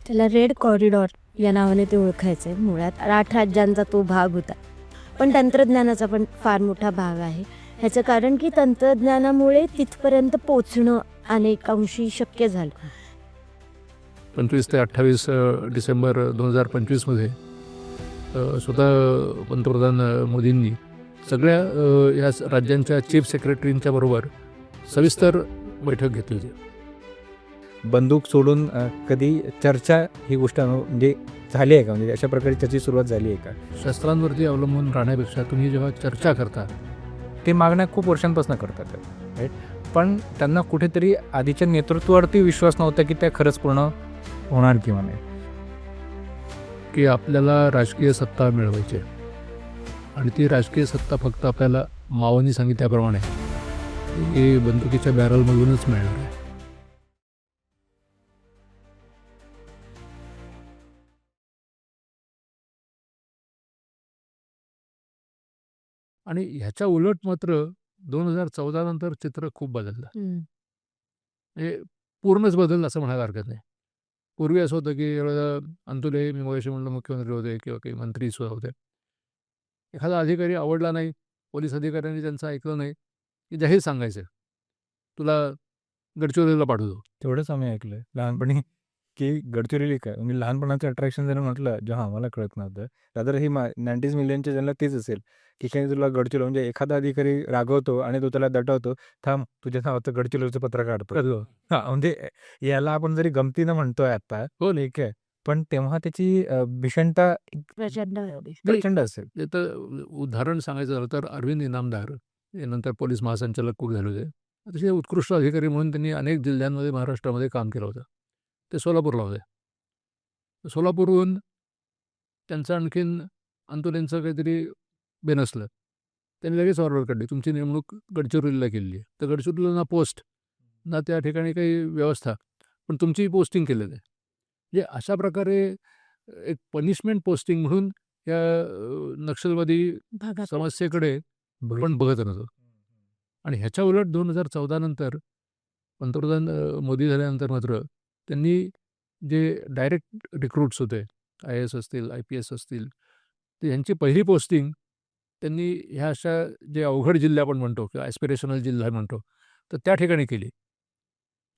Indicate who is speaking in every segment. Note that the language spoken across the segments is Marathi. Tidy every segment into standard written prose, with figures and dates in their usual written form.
Speaker 1: त्याला रेड कॉरिडॉर या नावाने ते ओळखायचं आहे. मुळात 8 राज्यांचा तो भाग होता. पण तंत्रज्ञानाचा पण फार मोठा भाग आहे. ह्याचं कारण की तंत्रज्ञानामुळे तिथपर्यंत पोचणं अनेक अंशी शक्य झालं.
Speaker 2: 25 ते 28 डिसेंबर 2025मध्ये स्वतः पंतप्रधान मोदींनी सगळ्या या राज्यांच्या चीफ सेक्रेटरींच्या बरोबर सविस्तर बैठक घेतली होती.
Speaker 3: बंदूक सोडून कधी चर्चा ही गोष्ट म्हणजे झाली आहे का? म्हणजे अशा प्रकारे त्याची सुरुवात झाली आहे का?
Speaker 2: शस्त्रांवरती अवलंबून राहण्यापेक्षा तुम्ही जेव्हा चर्चा करता,
Speaker 3: ते मागण्या खूप वर्षांपासून करतात राईट. पण त्यांना कुठेतरी आधीच्या नेतृत्वावरती विश्वास नव्हता की त्या खरंच पूर्ण होणार किंवा नाही.
Speaker 2: की आपल्याला राजकीय सत्ता मिळवायची आहे आणि ती राजकीय सत्ता फक्त आपल्याला मावांनी सांगितल्याप्रमाणे ही बंदुकीच्या बॅरलमधूनच मिळणार आहे. आणि ह्याच्या उलट मात्र 2014 नंतर चित्र खूप बदललं. म्हणजे पूर्णच बदललं असं म्हणायला हरकत नाही. पूर्वी असं होतं की अंतुले, मी मगाशी म्हणलं मुख्यमंत्री होते किंवा काही मंत्री सुद्धा होते. एखादा अधिकारी आवडला नाही, पोलीस अधिकाऱ्यांनी त्यांचं ऐकलं नाही की जाहीर सांगायचं, तुला गडचिरोलीला पाठवतो.
Speaker 3: तेवढंच आम्ही ऐकलंय लहानपणी की गडचिरोली काय म्हणजे लहानपणाचं अट्रॅक्शन जर म्हटलं जेव्हा आम्हाला कळत नव्हतं रादर ही 90s मिलियनच्या ज्यांना तेच असेल की काही तुला गडचिरोली म्हणजे एखादा अधिकारी रागवतो आणि तो त्याला दटवतो, थांब तुझ्या नावाचं गडचिरोलीचं पत्र काढतो. हा म्हणजे याला आपण जरी गमतीनं म्हणतोय आता
Speaker 2: हो
Speaker 3: ठीक आहे, पण तेव्हा त्याची भीषणता प्रचंड असेल.
Speaker 2: ते तर उदाहरण सांगायचं झालं तर अरविंद इनामदार हे नंतर पोलीस महासंचालक खूप झाले होते. अतिशय उत्कृष्ट अधिकारी म्हणून त्यांनी अनेक जिल्ह्यांमध्ये महाराष्ट्रामध्ये काम केलं होतं. ते सोलापूरला होते. सोलापूरहून त्यांचं आणखीन अंतुलेंचं काहीतरी बेनसलं. त्यांनी लगेच ऑर्डर काढली, तुमची नेमणूक गडचिरोलीला केलेली आहे. तर गडचिरोलीला ना पोस्ट ना त्या ठिकाणी काही व्यवस्था, पण तुमची पोस्टिंग केलेलं आहे. म्हणजे अशा प्रकारे एक पनिशमेंट पोस्टिंग म्हणून या नक्षलवादी समस्येकडे पण बघत नव्हतं. आणि ह्याच्या उलट 2014 नंतर पंतप्रधान मोदी झाल्यानंतर मात्र त्यांनी जे डायरेक्ट रिक्रूट्स होते, IAS असतील, IPS असतील, तर यांची पहिली पोस्टिंग त्यांनी ह्या अशा जे अवघड जिल्हे आपण म्हणतो किंवा ॲस्पिरेशनल जिल्हा म्हणतो, तर त्या ठिकाणी केली.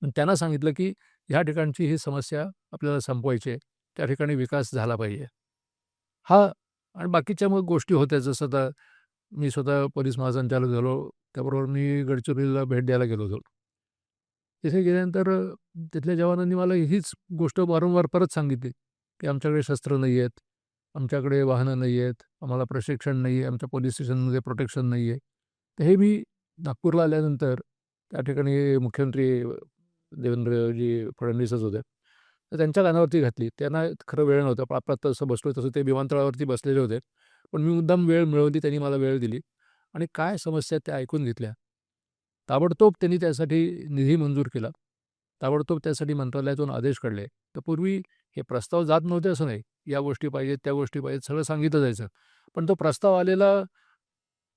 Speaker 2: पण त्यांना सांगितलं की ह्या ठिकाणची ही समस्या आपल्याला संपवायची आहे, त्या ठिकाणी विकास झाला पाहिजे. हा आणि बाकीच्या मग गोष्टी होत्या, जसं आता मी स्वतः पोलीस महासंचालक झालो, त्याबरोबर मी गडचिरोलीला भेट द्यायला गेलो होतो. तिथे गेल्यानंतर तिथल्या जवानांनी मला हीच गोष्ट वारंवार परत सांगितली की आमच्याकडे शस्त्र नाही आहेत, आमच्याकडे वाहनं नाही आहेत, आम्हाला प्रशिक्षण नाही आहे, आमच्या पोलीस स्टेशनमध्ये प्रोटेक्शन नाही आहे. तर हे मी नागपूरला आल्यानंतर त्या ठिकाणी मुख्यमंत्री देवेंद्रजी फडणवीसच होते. तर त्यांच्या कानावरती घातली. त्यांना खरं वेळ नव्हता. आपण तसं बसलो तसं ते विमानतळावरती बसलेले होते. पण मी मुद्दाम वेळ मिळवली, त्यांनी मला वेळ दिली आणि काय समस्या त्या ऐकून घेतल्या. ताबडतोब त्यांनी त्यासाठी निधी मंजूर केला. ताबडतोब त्यासाठी मंत्रालयातून आदेश काढले. तर पूर्वी हे प्रस्ताव जात नव्हते असं नाही. या गोष्टी पाहिजेत, त्या गोष्टी पाहिजेत, सगळं सांगितलं जायचं. पण तो प्रस्ताव आलेला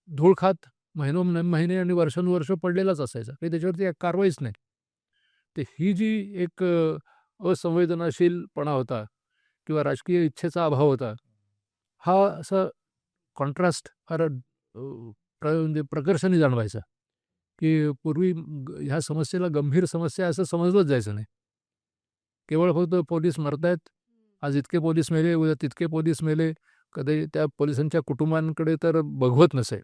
Speaker 2: धूळ खात महिने आणि वर्षानुवर्ष पडलेलाच असायचा. काही त्याच्यावरती कारवाईच नाही. तर ही जी एक असंवेदनशीलपणा होता किंवा राजकीय इच्छेचा अभाव होता, हा असा कॉन्ट्रास्ट फार म्हणजे प्रकर्षाने जाणवायचा, की पूर्वी ह्या समस्येला गंभीर समस्या असं समजलंच जायचं नाही. केवळ फक्त पोलीस मरतायत, आज इतके पोलीस मेले, उद्या तितके पोलीस मेले. कधी त्या पोलिसांच्या कुटुंबांकडे तर बघवत नसे.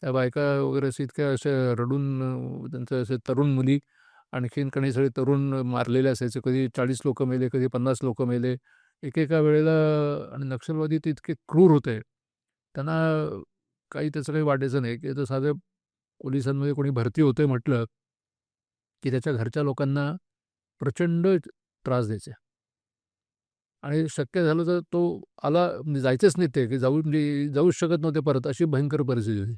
Speaker 2: त्या बायका वगैरे असे इतक्या अशा रडून त्यांचं असे तरुण मुली, आणखीन काही सगळे तरुण मारलेले असायचे. कधी 40 लोकं मेले, कधी 50 लोकं मेले. एकेका वेळेला आणि नक्षलवादी ते इतके क्रूर होते. त्यांना काही त्याचं काही वाटायचं नाही, की आता साधं पोलिसांमध्ये कोणी भरती होतंय म्हटलं, की त्याच्या घरच्या लोकांना प्रचंड त्रास द्यायचे. आणि शक्य झालं तर तो आला म्हणजे जायचेच नाही ते, की म्हणजे जाऊच शकत नव्हते परत, अशी भयंकर परिस्थिती होती.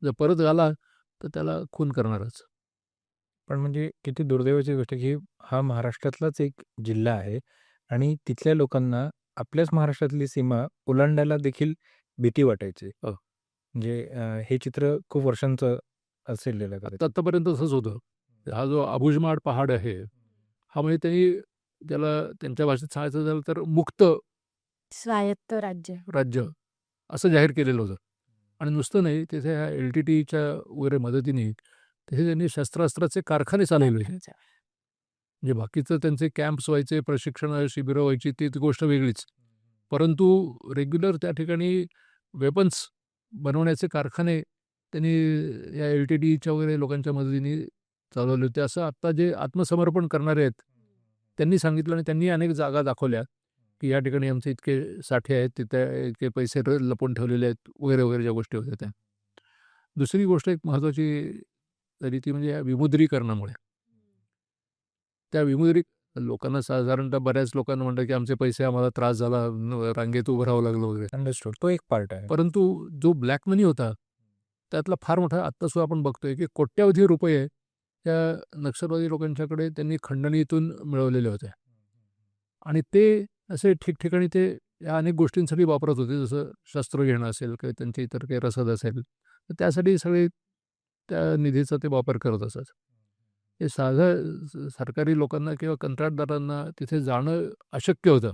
Speaker 2: जर परत आला तर त्याला खून करणारच.
Speaker 3: पण म्हणजे किती दुर्दैवाची गोष्ट की हा महाराष्ट्रातलाच एक जिल्हा आहे आणि तिथल्या लोकांना आपल्याच महाराष्ट्रातली सीमा ओलांडायला देखील भीती वाटायची.
Speaker 2: हो.
Speaker 3: म्हणजे हे चित्र खूप वर्षांचं असेल कदाचित.
Speaker 2: आत्तापर्यंत तसंच होतं. हा जो अबुजमाड पहाड आहे, हा म्हणजे त्यांनी त्याला त्यांच्या भाषेत सांगायचं झालं तर मुक्त
Speaker 1: स्वायत्त राज्य.
Speaker 2: राज्य असं जाहीर केलेलं होतं. आणि नुसतं नाही, तिथे ह्या LTTEच्या वगैरे मदतीने तिथे त्यांनी शस्त्रास्त्राचे कारखाने चालवले होते. म्हणजे बाकीचं त्यांचे कॅम्प्स व्हायचे, प्रशिक्षण शिबिरं व्हायची, ती गोष्ट वेगळीच. परंतु रेग्युलर त्या ठिकाणी वेपन्स बनवण्याचे कारखाने त्यांनी या LTTEच्या वगैरे लोकांच्या मदतीने चालवले होते. असं आत्ता जे आत्मसमर्पण करणारे आहेत, त्यांनी सांगितलं आणि त्यांनी अनेक जागा दाखवल्या, की या ठिकाणी आमचे इतके साठे आहेत, तिथे इतके पैसे लपवून ठेवलेले आहेत, वगैरे वगैरे ज्या गोष्टी होत्या त्या. दुसरी गोष्ट एक महत्त्वाची झाली ती म्हणजे या विमुद्रीकरणामुळे. त्या लोकांना साधारणतः बऱ्याच लोकांना म्हणतात, की आमचे पैसे आम्हाला त्रास झाला, रांगेत उभं राहावं लागलं वगैरे.
Speaker 3: अंडरस्टूड. तो एक पार्ट आहे.
Speaker 2: परंतु जो ब्लॅक मनी होता, त्यातला फार मोठा आत्तासुद्धा आपण बघतोय, की कोट्यावधी रुपये त्या नक्षलवादी लोकांच्याकडे त्यांनी खंडणीतून मिळवलेले होते. आणि ते असे ठिकठिकाणी ते या अनेक गोष्टींसाठी वापरत होते, जसं शस्त्र घेणं असेल किंवा त्यांची इतर काही रसद असेल, तर त्यासाठी सगळे त्या निधीचा ते वापर करत असत. हे साधं सरकारी लोकांना किंवा कंत्राटदारांना तिथे जाणं अशक्य होतं.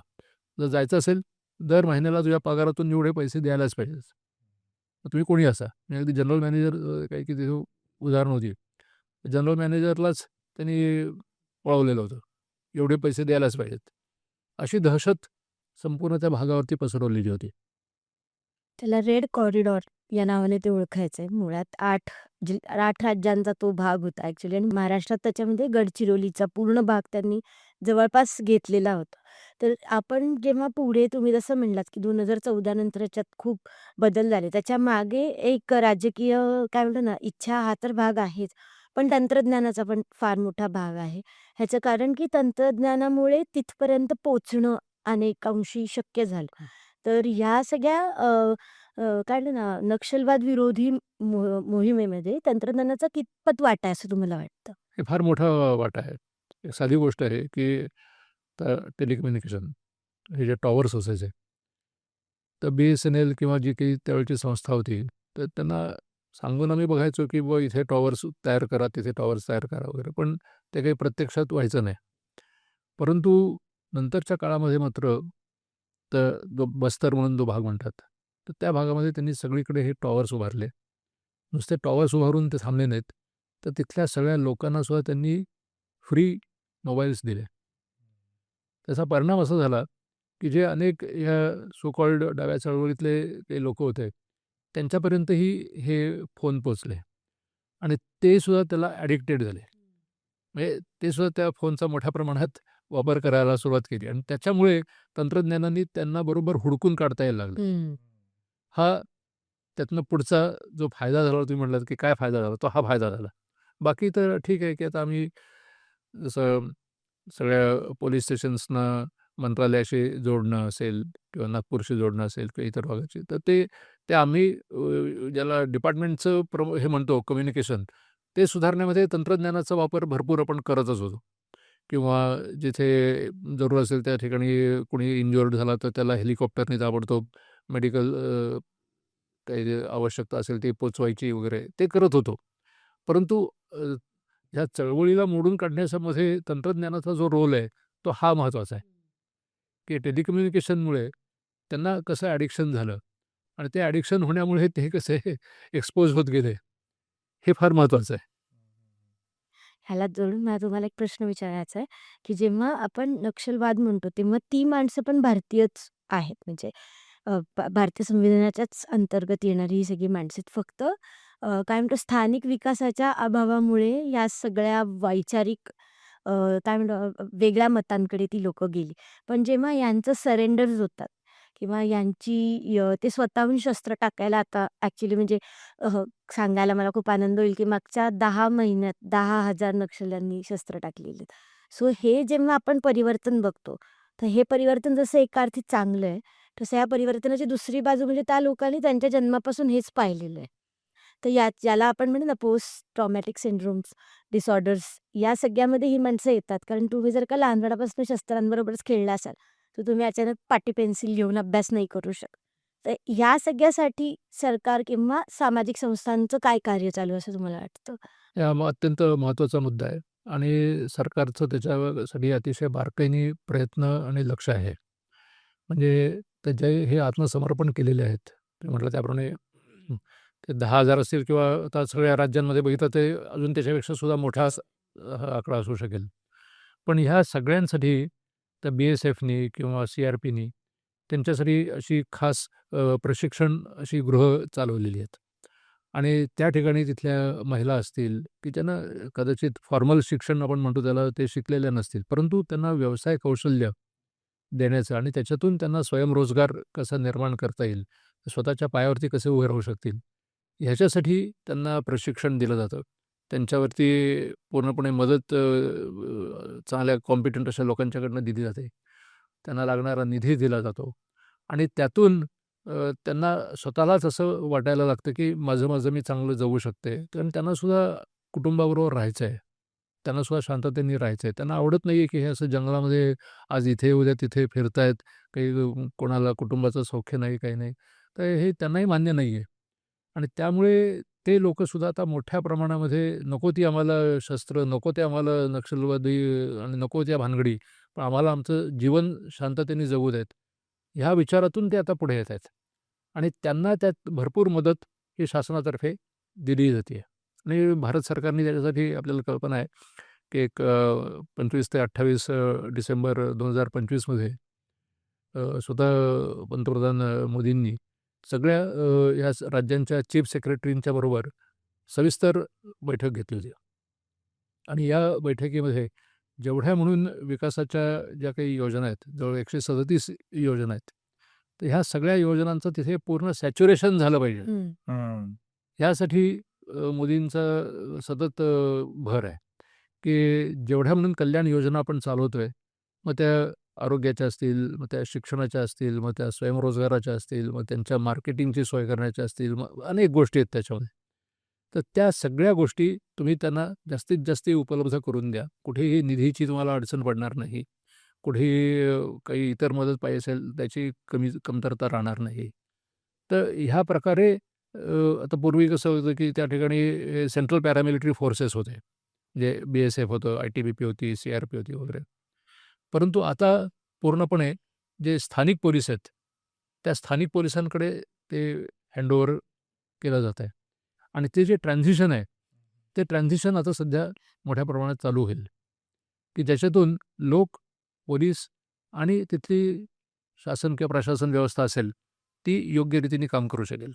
Speaker 2: जर जायचं असेल, दर महिन्याला तुझ्या पगारातून एवढे पैसे द्यायलाच पाहिजे. मग तुम्ही कोणी असा. म्हणजे अगदी जनरल मॅनेजर काही की तिथे उदाहरण होती. जनरल मॅनेजरलाच त्यांनी पळवलेलं होतं. एवढे पैसे द्यायलाच पाहिजेत. अशी दहशत संपूर्ण त्या भागावरती पसरवलेली होती.
Speaker 1: त्याला रेड कॉरिडॉर या नावाने ते ओळखायचंय. मुळात 8 राज्यांचा तो भाग होता ॲक्चुअली आणि महाराष्ट्रात त्याच्यामध्ये गडचिरोलीचा पूर्ण भाग त्यांनी जवळपास घेतलेला होता. तर आपण जेव्हा पुढे तुम्ही जसं म्हणलात, की 2014 नंतर याच्यात खूप बदल झाले. त्याच्यामागे एक राजकीय काय म्हणतो ना, इच्छा हा तर भाग आहेच. पण तंत्रज्ञानाचा पण फार मोठा भाग आहे. ह्याचं कारण की तंत्रज्ञानामुळे तिथपर्यंत पोहोचणं अनेकांशी शक्य झालं. तर ह्या सगळ्या काय म्हणतात ना, नक्षलवाद विरोधी मोहिमेमध्ये तंत्रज्ञानाचा कितपत वाटा आहे असं तुम्हाला वाटतं?
Speaker 2: हे फार मोठा वाटा आहे. एक साधी गोष्ट आहे, की टेलिकम्युनिकेशन हे जे टॉवर्स असायचे, तर BSNL किंवा जी काही त्यावेळची संस्था होती, तर त्यांना सांगून आम्ही बघायचो, की बुवा इथे टॉवर्स तयार करा, तिथे टॉवर्स तयार करा वगैरे. पण ते काही प्रत्यक्षात व्हायचं नाही. परंतु नंतरच्या काळामध्ये मात्र तर जो बस्तर म्हणून जो भाग म्हणतात, तर त्या भागामध्ये त्यांनी सगळीकडे हे टॉवर्स उभारले. नुसते टॉवर्स उभारून ते थांबले नाहीत, तर तिथल्या सगळ्या लोकांना सुद्धा त्यांनी फ्री मोबाईल्स दिले. त्याचा परिणाम असा झाला, की जे अनेक ह्या सो कॉल्ड डाव्या चळवळीतले काही लोकं होते, त्यांच्यापर्यंतही हे फोन पोहोचले आणि ते सुद्धा त्याला ॲडिक्टेड झाले. म्हणजे ते सुद्धा त्या फोनचा मोठ्या प्रमाणात वापर करायला सुरुवात केली आणि त्याच्यामुळे तंत्रज्ञानाने त्यांना बरोबर हुडकून काढता यायला लागलं.
Speaker 1: हं.
Speaker 2: हा त्यातनं पुढचा जो फायदा झाला तुम्ही म्हटलात, की काय फायदा झाला? तो हा फायदा झाला. बाकी तर ठीक आहे, की आता आम्ही जसं सगळ्या पोलीस स्टेशन्सना मंत्रालयाशी जोडणं असेल किंवा नागपूरशी जोडणं असेल किंवा इतर भागाची, तर ते ते आम्ही ज्याला डिपार्टमेंटचं हे म्हणतो कम्युनिकेशन, ते सुधारण्यामध्ये तंत्रज्ञानाचा वापर भरपूर आपण करतच होतो. किंवा जिथे जरूर असेल त्या ठिकाणी कुणी इंज्युअर्ड झाला तर त्याला हेलिकॉप्टरने ताबडतोब मेडिकल काही जे आवश्यकता असेल ती पोचवायची वगैरे ते करत होतो. परंतु ह्या चळवळीला मोडून काढण्यामध्ये तंत्रज्ञानाचा जो रोल आहे, तो हा महत्त्वाचा आहे, की टेलिकम्युनिकेशनमुळे त्यांना कसं ॲडिक्शन झालं आणि ते ॲडिक्शन होण्यामुळे ते कसे एक्सपोज होत गेले, हे फार महत्त्वाचं आहे.
Speaker 1: ह्याला जोडून मला तुम्हाला एक प्रश्न विचारायचा आहे, की जेव्हा आपण नक्षलवाद म्हणतो, तेव्हा ती माणसं पण भारतीयच आहेत. म्हणजे भारतीय संविधानाच्याच अंतर्गत येणारी ही सगळी माणसं आहेत. फक्त काय म्हणतो स्थानिक विकासाच्या अभावामुळे या सगळ्या वैचारिक काय म्हणतो वेगळ्या मतांकडे ती लोकं गेली. पण जेव्हा यांचं सरेंडर्स होतात किंवा यांची ते स्वतःहून शस्त्र टाकायला आता ॲक्चुअली म्हणजे अ, सांगायला मला खूप आनंद होईल, की मागच्या 10 महिन्यात 10,000 नक्षल्यांनी शस्त्र टाकलेली आहेत. सो हे जेव्हा आपण परिवर्तन बघतो, तर हे परिवर्तन जसं एका अर्थी चांगलं आहे, तसं या परिवर्तनाची दुसरी बाजू म्हणजे त्या लोकांनी त्यांच्या जन्मापासून हेच पाहिलेलं आहे. तर याला आपण म्हणू ना पोस्ट ट्रॉमॅटिक सिंड्रोम्स, डिसऑर्डर्स या सगळ्यामध्ये ही माणसं येतात. कारण तुम्ही जर का लहानपणापासून शस्त्रांबरोबरच खेळला असाल, तर तुम्ही अचानक पाटी पेन्सिल घेऊन अभ्यास नाही करू शकत. तर ह्या सगळ्यासाठी सरकार किंवा सामाजिक संस्थांचं काय कार्य चालू आहे असं तुम्हाला वाटतं?
Speaker 2: हा अत्यंत महत्त्वाचा मुद्दा आहे. आणि सरकारचं त्याच्यासाठी अतिशय बारकाईने प्रयत्न आणि लक्ष आहे. म्हणजे त्याचे हे आत्मसमर्पण केलेले आहेत. तुम्ही म्हटलं त्याप्रमाणे ते 10,000 असतील किंवा आता सगळ्या राज्यांमध्ये बघितलं ते अजून त्याच्यापेक्षा सुद्धा मोठा हा आकडा असू शकेल. पण ह्या सगळ्यांसाठी त्या BSFनी किंवा CRPनी त्यांच्यासाठी अशी खास प्रशिक्षण अशी गृह चालवलेली आहेत. आणि त्या ठिकाणी तिथल्या महिला असतील, की ज्यांना कदाचित फॉर्मल शिक्षण आपण म्हणतो त्याला ते शिकलेल्या नसतील, परंतु त्यांना व्यवसाय कौशल्य देण्याचं आणि त्याच्यातून त्यांना स्वयंरोजगार कसा निर्माण करता येईल, स्वतःच्या पायावरती कसे उभे राहू शकतील, ह्याच्यासाठी त्यांना प्रशिक्षण दिलं जातं. त्यांच्यावरती पूर्णपणे मदत चांगल्या कॉम्पिटंट अशा लोकांच्याकडनं दिली जाते. त्यांना लागणारा निधी दिला जातो आणि त्यातून त्यांना स्वतःलाच असं वाटायला लागतं, की माझं मी चांगलं जगू शकते. कारण त्यांनासुद्धा कुटुंबाबरोबर राहायचं आहे. त्यांनासुद्धा शांततेने राहायचं आहे. त्यांना आवडत नाही आहे, की हे असं जंगलामध्ये आज इथे, उद्या तिथे फिरतायत. काही कोणाला कुटुंबाचं सौख्य नाही, काही नाही. तर हे त्यांनाही मान्य नाही आहे. आणि त्यामुळे ते लोकंसुद्धा आता मोठ्या प्रमाणामध्ये नको ती आम्हाला शस्त्र, नको ते आम्हाला नक्षलवादी आणि नको त्या भानगडी, पण आम्हाला आमचं जीवन शांततेने जगू देत. ह्या विचारातून ते आता पुढे येत आहेत. आणि त्यांना त्यात भरपूर मदत ही शासनातर्फे दिली जाते. आणि भारत सरकारने त्याच्यासाठी आपल्याला कल्पना आहे, की एक 25 ते 28 डिसेंबर 2025 मध्ये स्वतः पंतप्रधान मोदींनी सगळ्या या राज्यांच्या चीफ सेक्रेटरींच्या बरोबर सविस्तर बैठक घेतली होती. आणि या बैठकीमध्ये जेवढ्या म्हणून विकासाच्या ज्या काही योजना आहेत, जवळ 137 योजना आहेत. तर ह्या सगळ्या योजनांचं तिथे पूर्ण सॅच्युरेशन झालं पाहिजे. ह्यासाठी मोदींचा सतत भर आहे, की जेवढ्या म्हणून कल्याण योजना आपण चालवतोय, मग त्या आरोग्याच्या असतील, मग त्या शिक्षणाच्या असतील, मग त्या स्वयंरोजगाराच्या असतील, मग त्यांच्या मार्केटिंगची सोय करण्याच्या असतील, मग अनेक गोष्टी आहेत त्याच्यामध्ये. तर त्या सगळ्या गोष्टी तुम्ही त्यांना जास्तीत जास्त उपलब्ध करून द्या. कुठेही निधीची तुम्हाला अडचण पडणार नाही. कुठेही काही इतर मदत पाहिजे असेल त्याची कमतरता राहणार नाही. तर ह्या प्रकारे आता पूर्वी कसं होतं, की त्या ठिकाणी सेंट्रल पॅरामिलिटरी फोर्सेस होते. म्हणजे BSF होतं, ITBP होती, CRP होती वगैरे. परंतु आता पूर्णपणे जे स्थानिक पोलीस आहेत, त्या स्थानिक पोलिसांकडे ते हँडओव्हर केलं जात आहे. आणि ते जे ट्रान्झिशन आहे, ते ट्रान्झिशन आता सध्या मोठ्या प्रमाणात चालू होईल, की ज्याच्यातून लोक, पोलीस आणि तिथली शासन किंवा प्रशासन व्यवस्था असेल, ती योग्य रीतीने काम करू शकेल.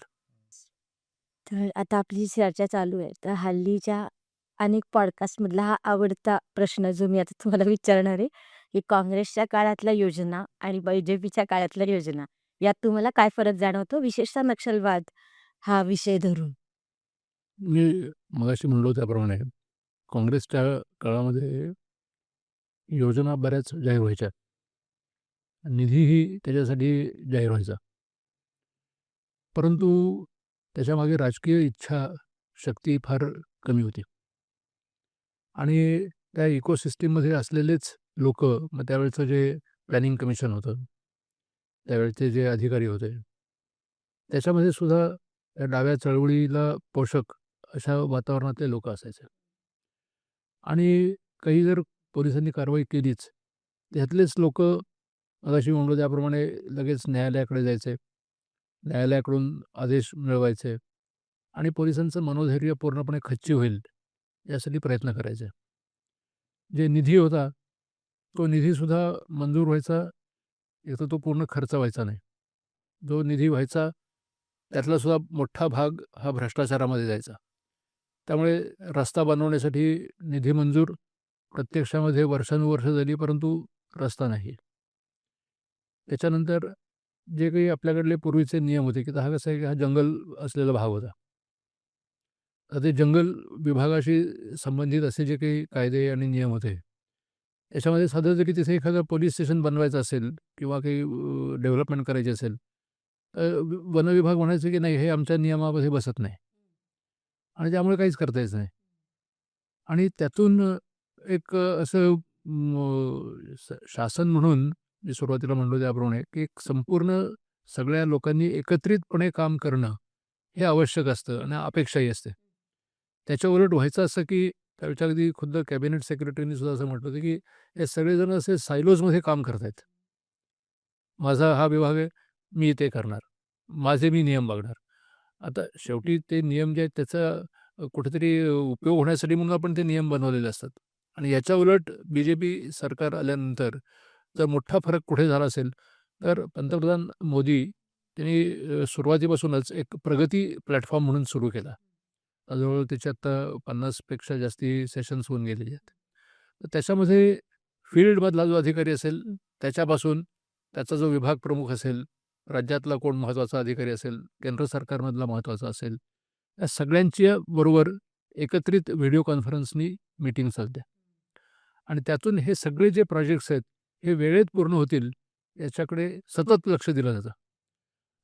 Speaker 1: तर आता आपली जी चर्चा चालू आहे, तर हल्लीच्या अनेक पॉडकास्टमधला हा आवडता प्रश्न जो मी आता तुम्हाला विचारणार आहे, की काँग्रेसच्या काळातल्या योजना आणि BJPच्या काळातल्या योजना यात तुम्हाला काय फरक जाणवतो? विशेषतः नक्षलवाद हा विषय धरून.
Speaker 2: मी मगाशी म्हणलो त्याप्रमाणे काँग्रेसच्या काळामध्ये योजना बऱ्याच जाहीर व्हायच्या. निधीही त्याच्यासाठी जाहीर व्हायचा. परंतु त्याच्यामागे राजकीय इच्छा शक्ती फार कमी होती. आणि त्या इकोसिस्टममध्ये असलेलेच लोकं, मग त्यावेळचं जे प्लॅनिंग कमिशन होतं, त्यावेळचे जे अधिकारी होते, त्याच्यामध्ये सुद्धा त्या डाव्या चळवळीला पोषक अशा वातावरणातले लोक असायचे. आणि काही जर पोलिसांनी कारवाई केलीच, त्यातलेच लोकं मगाशी म्हणलो त्याप्रमाणे लगेच न्यायालयाकडे जायचे. न्यायालयाकडून आदेश मिळवायचे आणि पोलिसांचं मनोधैर्य पूर्णपणे खच्ची होईल यासाठी प्रयत्न करायचे. जे निधी होता, तो निधीसुद्धा मंजूर व्हायचा, एक तर तो पूर्ण खर्च व्हायचा नाही. जो निधी व्हायचा, त्यातला सुद्धा मोठा भाग हा भ्रष्टाचारामध्ये जायचा. त्यामुळे रस्ता बनवण्यासाठी निधी मंजूर प्रत्यक्षामध्ये वर्षानुवर्ष झाली, परंतु रस्ता नाही. त्याच्यानंतर जे काही आपल्याकडले पूर्वीचे नियम होते, की हा कसा आहे, की हा जंगल असलेला भाग होता. तर ते जंगल विभागाशी संबंधित असे जे काही कायदे आणि नियम होते, त्याच्यामध्ये साधं जरी तिथे एखादं पोलीस स्टेशन बनवायचं असेल किंवा काही डेव्हलपमेंट करायची असेल, तर वन विभाग म्हणायचं की नाही, हे आमच्या नियमामध्ये बसत नाही. आणि त्यामुळे काहीच करता यायचं नाही. आणि त्यातून एक असं शासन म्हणून मी सुरुवातीला म्हणलो त्याप्रमाणे, की एक संपूर्ण सगळ्या लोकांनी एकत्रितपणे काम करणं हे आवश्यक असतं आणि अपेक्षाही असते. त्याच्या उलट व्हायचं असं, की त्यावेळच्या अगदी खुद्द कॅबिनेट सेक्रेटरीनी सुद्धा असं म्हटलं होतं की हे सगळेजण असे सायलोजमध्ये काम करतायत. माझा हा विभाग आहे, मी ते करणार. माझे मी नियम बघणार. आता शेवटी ते नियम जे आहेत त्याचा कुठेतरी उपयोग होण्यासाठी म्हणून आपण ते नियम बनवलेले असतात. आणि याच्या उलट बी-जे-पी सरकार आल्यानंतर जर मोठा फरक कुठे झाला असेल, तर पंतप्रधान मोदी त्यांनी सुरुवातीपासूनच एक प्रगती प्लॅटफॉर्म म्हणून सुरू केला. जवळजवळ त्याचे आता 50 पेक्षा जास्ती सेशन्स होऊन गेलेले आहेत. तर त्याच्यामध्ये फील्डमधला जो अधिकारी असेल, त्याच्यापासून त्याचा जो विभाग प्रमुख असेल, राज्यातला कोण महत्त्वाचा अधिकारी असेल, केंद्र सरकारमधला महत्त्वाचा असेल, या सगळ्यांच्या बरोबर एकत्रित व्हिडिओ कॉन्फरन्सनी मीटिंग्स होत्या. आणि त्यातून हे सगळे जे प्रोजेक्ट्स आहेत, हे वेळेत पूर्ण होतील याच्याकडे सतत लक्ष दिलं जातं.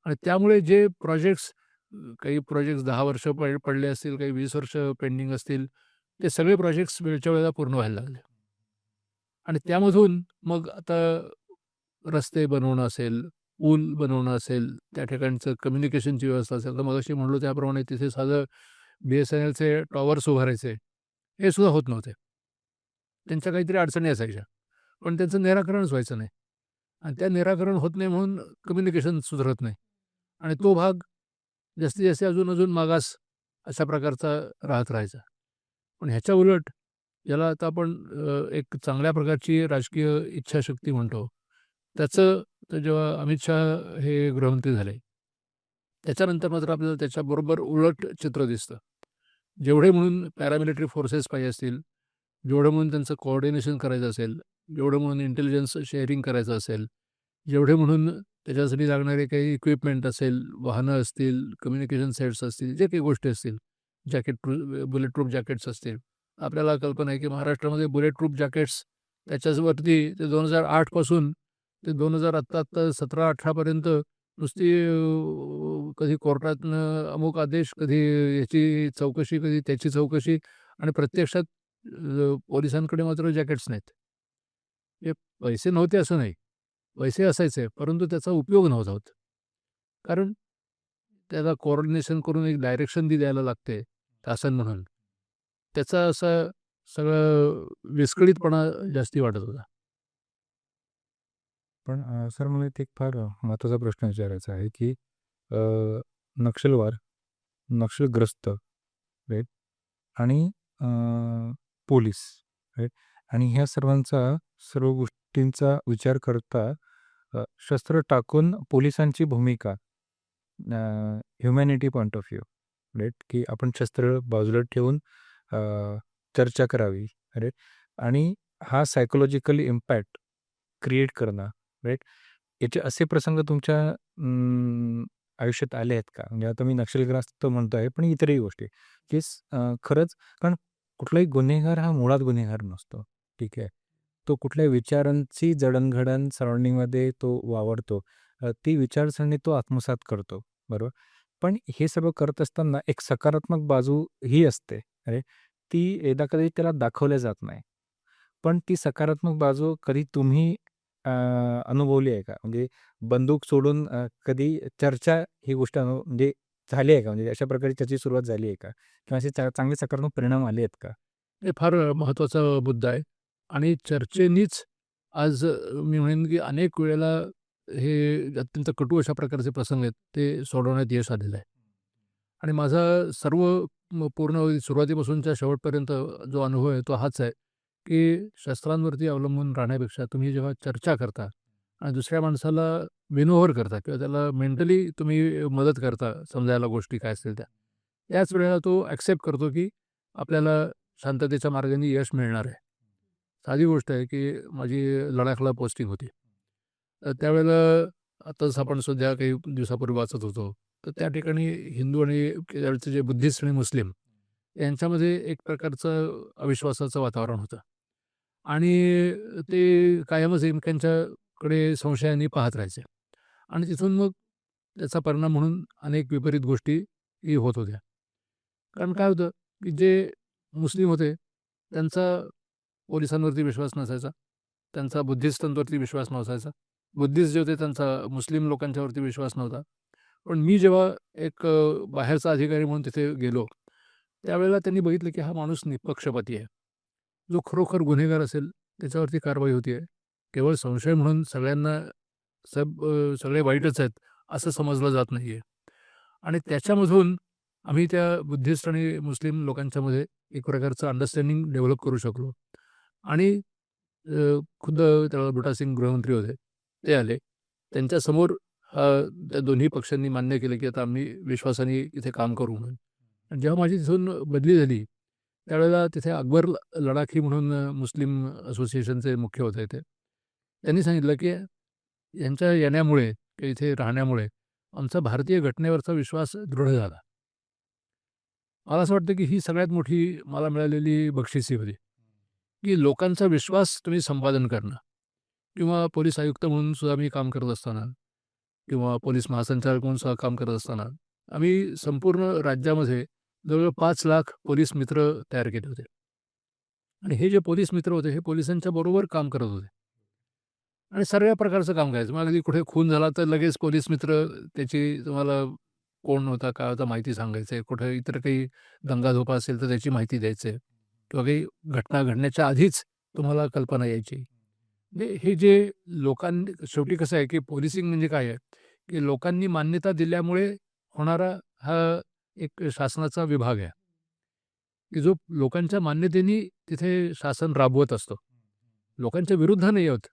Speaker 2: आणि त्यामुळे जे प्रोजेक्ट्स काही प्रोजेक्ट्स 10 वर्ष पडले असतील, काही 20 वर्ष पेंडिंग असतील, ते सगळे प्रोजेक्ट्स वेळच्या वेळेला पूर्ण व्हायला लागले. आणि त्यामधून मग आता रस्ते बनवणं असेल, पूल बनवणं असेल, त्या ठिकाणचं कम्युनिकेशनची व्यवस्था असेल, तर मगाशी म्हणलो त्याप्रमाणे तिथे साधं BSNLचे टॉवर्स उभारायचे, हे सुद्धा होत नव्हते. त्यांच्या काहीतरी अडचणी असायच्या, पण त्यांचं निराकरणच व्हायचं नाही. आणि त्या निराकरण होत नाही म्हणून कम्युनिकेशन सुधारत नाही. आणि तो भाग जास्तीत जास्त अजून मागास अशा प्रकारचा राहत राहायचा. पण ह्याच्या उलट याला आता आपण एक चांगल्या प्रकारची राजकीय इच्छाशक्ती म्हणतो. त्याचं तर जेव्हा अमित शाह हे गृहमंत्री झाले, त्याच्यानंतर मात्र आपल्याला त्याच्याबरोबर उलट चित्र दिसतं. जेवढे म्हणून पॅरामिलिटरी फोर्सेस पाहिजे असतील, जेवढं म्हणून त्यांचं कोऑर्डिनेशन करायचं असेल, जेवढं म्हणून इंटेलिजन्स शेअरिंग करायचं असेल, जेवढे म्हणून त्याच्यासाठी लागणारे काही इक्विपमेंट असेल, वाहनं असतील, कम्युनिकेशन सेट्स असतील, जे काही गोष्टी असतील, बुलेट प्रूफ जॅकेट्स असतील. आपल्याला कल्पना आहे की महाराष्ट्रामध्ये बुलेट प्रूफ जॅकेट्स त्याच्यावरती ते 2008 पासून ते 2000 आत्ता 17-18 पर्यंत नुसती कधी कोर्टातनं अमुक आदेश, कधी याची चौकशी, कधी त्याची चौकशी, आणि प्रत्यक्षात पोलिसांकडे मात्र जॅकेट्स नाहीत. हे पैसे नव्हते असं नाही, पैसे असायचे, परंतु त्याचा उपयोग नव्हता होत. कारण त्याला कोऑर्डिनेशन करून एक डायरेक्शन द्यायला लागते तासन म्हणून. त्याचा असा सगळं विस्कळीतपणा जास्ती वाटत होता.
Speaker 3: पण सर मला इथे एक फार महत्त्वाचा प्रश्न विचारायचा आहे की नक्षलवार, नक्षलग्रस्त, राईट, आणि पोलीस, राईट, आणि ह्या सर्व गोष्टींचा विचार करता शस्त्र टाकून पोलिसांची भूमिका, humanity point of view, right, की आपण शस्त्र बाजूला ठेवून चर्चा करावी, राईट, आणि हा सायकोलॉजिकल इम्पॅक्ट क्रिएट करणं, राईट, याचे असे प्रसंग तुमच्या आयुष्यात आले आहेत का? म्हणजे आता मी नक्षलग्रस्त म्हणतो आहे, पण इतरही गोष्टी की खरंच, कारण कुठलाही गुन्हेगार हा मुळात गुन्हेगार नसतो, ठीक आहे. तो कुठल्या विचारांची जडणघडण सराउंडिंगमध्ये तो वावरतो, ती विचारसरणी तो आत्मसात करतो, बरोबर. पण हे सर्व करत असताना एक सकारात्मक बाजू ही असते, अरे ती एकदा कधी त्याला दाखवल्या जात नाही. पण ती सकारात्मक बाजू कधी तुम्ही अनुभवली आहे का? म्हणजे बंदूक सोडून कधी चर्चा ही गोष्ट म्हणजे झाली आहे का? म्हणजे अशा प्रकारे त्याची सुरुवात झाली आहे का? किंवा असे चांगले सकारात्मक परिणाम आले आहेत का?
Speaker 2: हे फार महत्त्वाचा मुद्दा आहे. आणि चर्चेनीच आज मी म्हणेन की अनेक वेळेला हे अत्यंत कटू अशा प्रकारचे प्रसंग आहेत, ते सोडवण्यात यश आलेलं आहे. आणि माझा पूर्ण सुरुवातीपासूनच्या शेवटपर्यंत जो अनुभव आहे तो हाच आहे, की शस्त्रांवरती अवलंबून राहण्यापेक्षा तुम्ही जेव्हा चर्चा करता आणि दुसऱ्या माणसाला विन ओव्हर करता किंवा त्याला मेंटली तुम्ही मदत करता समजायला गोष्टी काय असतील त्या, याच वेळेला तो ॲक्सेप्ट करतो की आपल्याला शांततेच्या मार्गाने यश मिळणार आहे. साधी गोष्ट आहे की माझी लडाखला पोस्टिंग होती. तर त्यावेळेला आताच आपण सध्या काही दिवसापूर्वी वाचत होतो, तर त्या ठिकाणी हिंदू आणि त्यावेळचे जे बुद्धिस्ट आणि मुस्लिम यांच्यामध्ये एक प्रकारचं अविश्वासाचं वातावरण होतं. आणि ते कायमच एकमेकांच्याकडे संशयाने पाहत राहायचे. आणि तिथून मग त्याचा परिणाम म्हणून अनेक विपरीत गोष्टी होत होत्या. कारण काय होतं की जे मुस्लिम होते त्यांचा पोलिसांवरती विश्वास नसायचा, त्यांचा बुद्धिस्टांवरती विश्वास नसायचा. बुद्धिस्ट जे होते त्यांचा मुस्लिम लोकांच्यावरती विश्वास नव्हता. पण मी जेव्हा एक बाहेरचा अधिकारी म्हणून तिथे गेलो, त्यावेळेला त्यांनी बघितलं की हा माणूस निपक्षपाती आहे. जो खरोखर गुन्हेगार असेल त्याच्यावरती कारवाई होती आहे. केवळ संशय म्हणून सगळ्यांना सगळे वाईटच आहेत असं समजलं जात नाही आहे. आणि त्याच्यामधून आम्ही त्या बुद्धिस्ट आणि मुस्लिम लोकांच्यामध्ये एक प्रकारचं अंडरस्टँडिंग डेव्हलप करू शकलो. आणि खुद्द त्यावेळेला बुटा सिंग गृहमंत्री होते. ते आले. त्यांच्यासमोर त्या दोन्ही पक्षांनी मान्य केलं की आता आम्ही विश्वासाने इथे काम करू म्हणून. आणि जेव्हा माझी तिथून बदली झाली त्यावेळेला तिथे अकबर लडाखी म्हणून मुस्लिम असोसिएशनचे मुख्य होते ते. त्यांनी सांगितलं की यांच्या येण्यामुळे किंवा इथे राहण्यामुळे आमचा भारतीय घटनेवरचा विश्वास दृढ झाला. मला असं वाटतं की ही सगळ्यात मोठी मला मिळालेली बक्षिसी होती, की लोकांचा विश्वास तुम्ही संपादन करणं. किंवा पोलीस आयुक्त म्हणून सुद्धा मी काम करत असताना किंवा पोलीस महासंचालक म्हणून सुद्धा काम करत असताना आम्ही संपूर्ण राज्यामध्ये जवळजवळ 5 लाख पोलीस मित्र तयार केले होते. आणि हे जे पोलीस मित्र होते हे पोलिसांच्या बरोबर काम करत होते आणि सर्व प्रकारचं काम करायचं. मग अगदी कुठे खून झाला तर लगेच पोलीस मित्र त्याची तुम्हाला कोण होता, काय होता माहिती सांगायचं आहे. कुठे इतर काही दंगाधोपा असेल तर त्याची माहिती द्यायचं आहे किंवा काही घटना घडण्याच्या आधीच तुम्हाला कल्पना यायची. म्हणजे हे जे लोकांनी शेवटी कसं आहे की पोलिसिंग म्हणजे काय आहे, की लोकांनी मान्यता दिल्यामुळे होणारा हा एक शासनाचा विभाग आहे, की जो लोकांच्या मान्यतेने तिथे शासन राबवत असतो. लोकांच्या विरुद्ध नाही होत.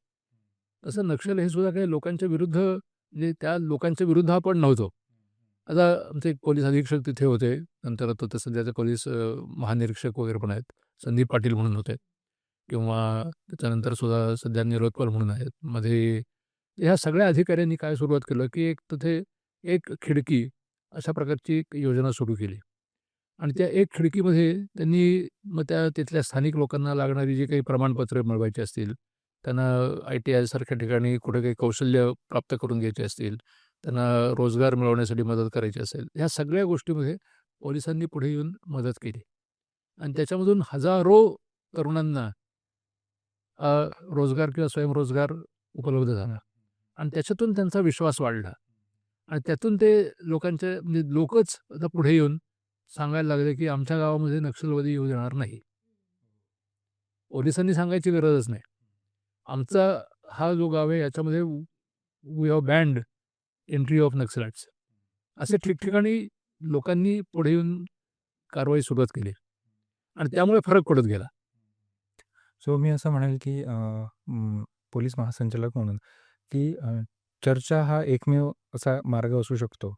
Speaker 2: तसं नक्षल हे सुद्धा काही लोकांच्या विरुद्ध म्हणजे त्या लोकांच्या विरुद्ध आपण नव्हतो. आता आमचे एक पोलीस अधीक्षक तिथे होते. नंतर आता ते सध्याचे पोलीस महानिरीक्षक वगैरे पण आहेत. संदीप पाटील म्हणून होते किंवा त्याच्यानंतर सुद्धा सध्या निरोत्पल म्हणून आहेत. मध्ये ह्या सगळ्या अधिकाऱ्यांनी काय सुरुवात केलं, की एक तिथे एक खिडकी अशा प्रकारची एक योजना सुरू केली. आणि त्या एक खिडकीमध्ये त्यांनी मग त्या तिथल्या स्थानिक लोकांना लागणारी जी काही प्रमाणपत्र मिळवायची असतील, त्यांना ITI सारख्या ठिकाणी कुठे काही कौशल्य प्राप्त करून घ्यायचे असतील, त्यांना रोजगार मिळवण्यासाठी मदत करायची असेल, ह्या सगळ्या गोष्टीमध्ये पोलिसांनी पुढे येऊन मदत केली. आणि त्याच्यामधून हजारो तरुणांना रोजगार किंवा स्वयंरोजगार उपलब्ध झाला. आणि त्याच्यातून त्यांचा विश्वास वाढला. आणि त्यातून ते लोकांच्या म्हणजे लोकच आता पुढे येऊन सांगायला लागले, की आमच्या गावामध्ये नक्षलवादी येऊ देणार नाही. पोलिसांनी सांगायची गरजच नाही. आमचा हा जो गाव आहे याच्यामध्ये we have banned entry of naxalites. असे ठिकठिकाणी लोकांनी पुढे येऊन कारवाई सुरुवात केली आणि त्यामुळे फरक पडत गेला.
Speaker 3: सो मी असं म्हणेल की पोलीस महासंचालक म्हणून की चर्चा हा एकमेव असा मार्ग असू शकतो.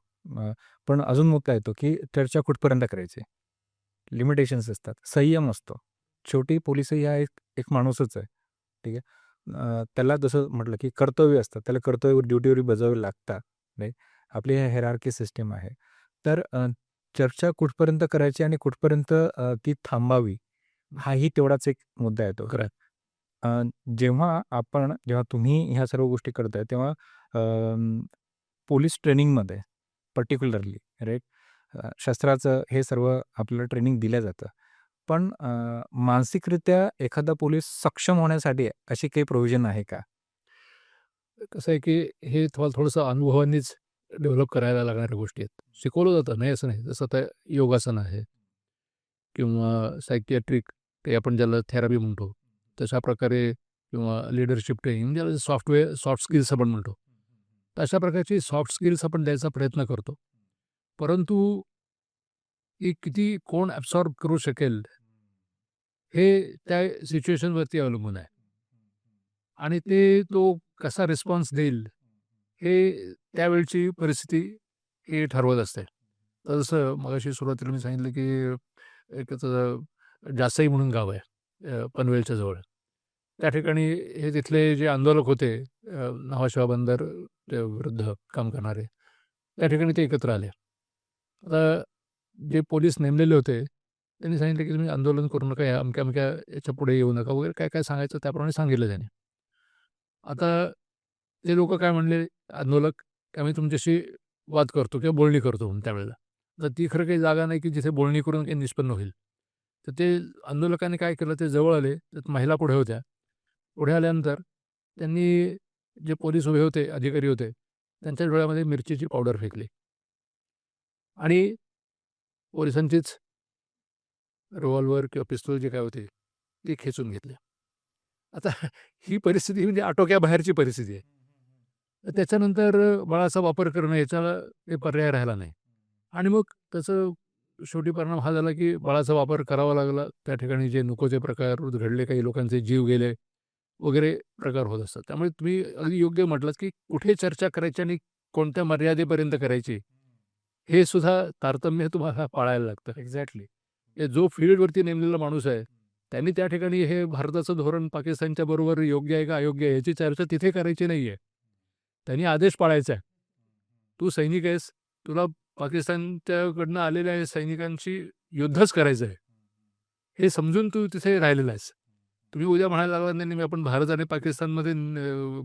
Speaker 3: पण अजून मुद्दा येतो की चर्चा कुठपर्यंत करायची, लिमिटेशन्स असतात, संयम असतो. शेवटी पोलिसही हा एक माणूसच आहे. ठीक आहे. त्याला जसं म्हटलं की कर्तव्य असतात, त्याला कर्तव्य ड्युटीवरी बजावावी लागतात. नाही, आपली हेरार्की सिस्टीम आहे. तर चर्चा कुठपर्यंत करायची आणि कुठपर्यंत ती थांबावी हाही तेवढाच एक मुद्दा येतो.
Speaker 2: खरं
Speaker 3: जेव्हा तुम्ही ह्या सर्व गोष्टी करताय तेव्हा पोलीस ट्रेनिंगमध्ये पर्टिक्युलरली राईट, शस्त्राचं हे सर्व आपल्याला ट्रेनिंग दिलं जातं. पण मानसिकरित्या एखादा पोलीस सक्षम होण्यासाठी अशी काही प्रोव्हिजन आहे का?
Speaker 2: कसं आहे, की हे तुम्हाला थोडंसं अनुभवानेच डेव्हलप करायला लागणाऱ्या गोष्टी आहेत. शिकवलं जातं, नाही असं नाही. जसं आता योगासन आहे किंवा सायकियाट्रिक ते आपण ज्याला थेरपी म्हणतो, तशा प्रकारे किंवा लीडरशिप ट्रेनिंग ज्याला सॉफ्ट स्किल्स आपण म्हणतो. तर अशा प्रकारची सॉफ्ट स्किल्स आपण द्यायचा प्रयत्न करतो. परंतु ती किती कोण ॲब्सॉर्ब करू शकेल, हे त्या सिच्युएशनवरती अवलंबून आहे. आणि तो कसा रिस्पॉन्स देईल, हे त्यावेळची परिस्थिती हे ठरवत असते. तर जसं मगाशी सुरुवातीला मी सांगितलं, की एक जासई म्हणून गाव आहे पनवेलच्या जवळ. त्या ठिकाणी हे तिथले जे आंदोलक होते न्हावाशेवा बंदर विरुद्ध काम करणारे, त्या ठिकाणी ते एकत्र आले. आता जे पोलीस नेमलेले होते त्यांनी सांगितलं, की तुम्ही आंदोलन करू नका, या अमक्या याच्या पुढे येऊ नका वगैरे काय काय सांगायचं त्याप्रमाणे सांगितलं त्याने. आता ते लोक काय म्हणले आंदोलक, की आम्ही तुमच्याशी वाद करतो किंवा बोलणी करतो म्हणून त्यावेळेला. तर ती खरं काही जागा नाही की जिथे बोलणी करून काही निष्पन्न होईल. तर ते आंदोलकांनी काय केलं, ते जवळ आले. त्यात महिला पुढे होत्या. पुढे आल्यानंतर त्यांनी जे पोलीस उभे होते, अधिकारी होते, त्यांच्या डोळ्यामध्ये मिरचीची पावडर फेकली आणि पोलिसांचीच रिव्हॉल्वर किंवा पिस्तूल जे काय होते ते खेचून घेतले. आता ही परिस्थिती म्हणजे आटोक्याबाहेरची परिस्थिती आहे. तर त्याच्यानंतर बळाचा वापर करणं याच्याला काही पर्याय राहिला नाही. आणि मग त्याचं शेवटी परिणाम हा झाला, की बळाचा वापर करावा लागला. त्या ठिकाणी जे नको ते प्रकार घडले, काही लोकांचे जीव गेले वगैरे प्रकार होत असतात. त्यामुळे तुम्ही अगदी योग्य म्हटलात, की कुठे चर्चा करायची आणि कोणत्या मर्यादेपर्यंत करायची, हे सुद्धा तारतम्य तुम्हाला पाळायला लागतं.
Speaker 3: एक्झॅक्टली.
Speaker 2: जो फील्डवरती नेमलेला माणूस आहे, त्यांनी त्या ठिकाणी हे भारताचं धोरण पाकिस्तानच्या बरोबर योग्य आहे का अयोग्य आहे, याची चर्चा तिथे करायची नाही आहे. त्यांनी आदेश पाळायचा आहे. तू सैनिक आहेस, तुला पाकिस्तानच्याकडनं आलेल्या सैनिकांशी युद्धच करायचं आहे. हे समजून तू तिथे राहिलेला आहेस. तुम्ही उद्या म्हणायला लागला, नाही नाही, आपण भारत आणि पाकिस्तानमध्ये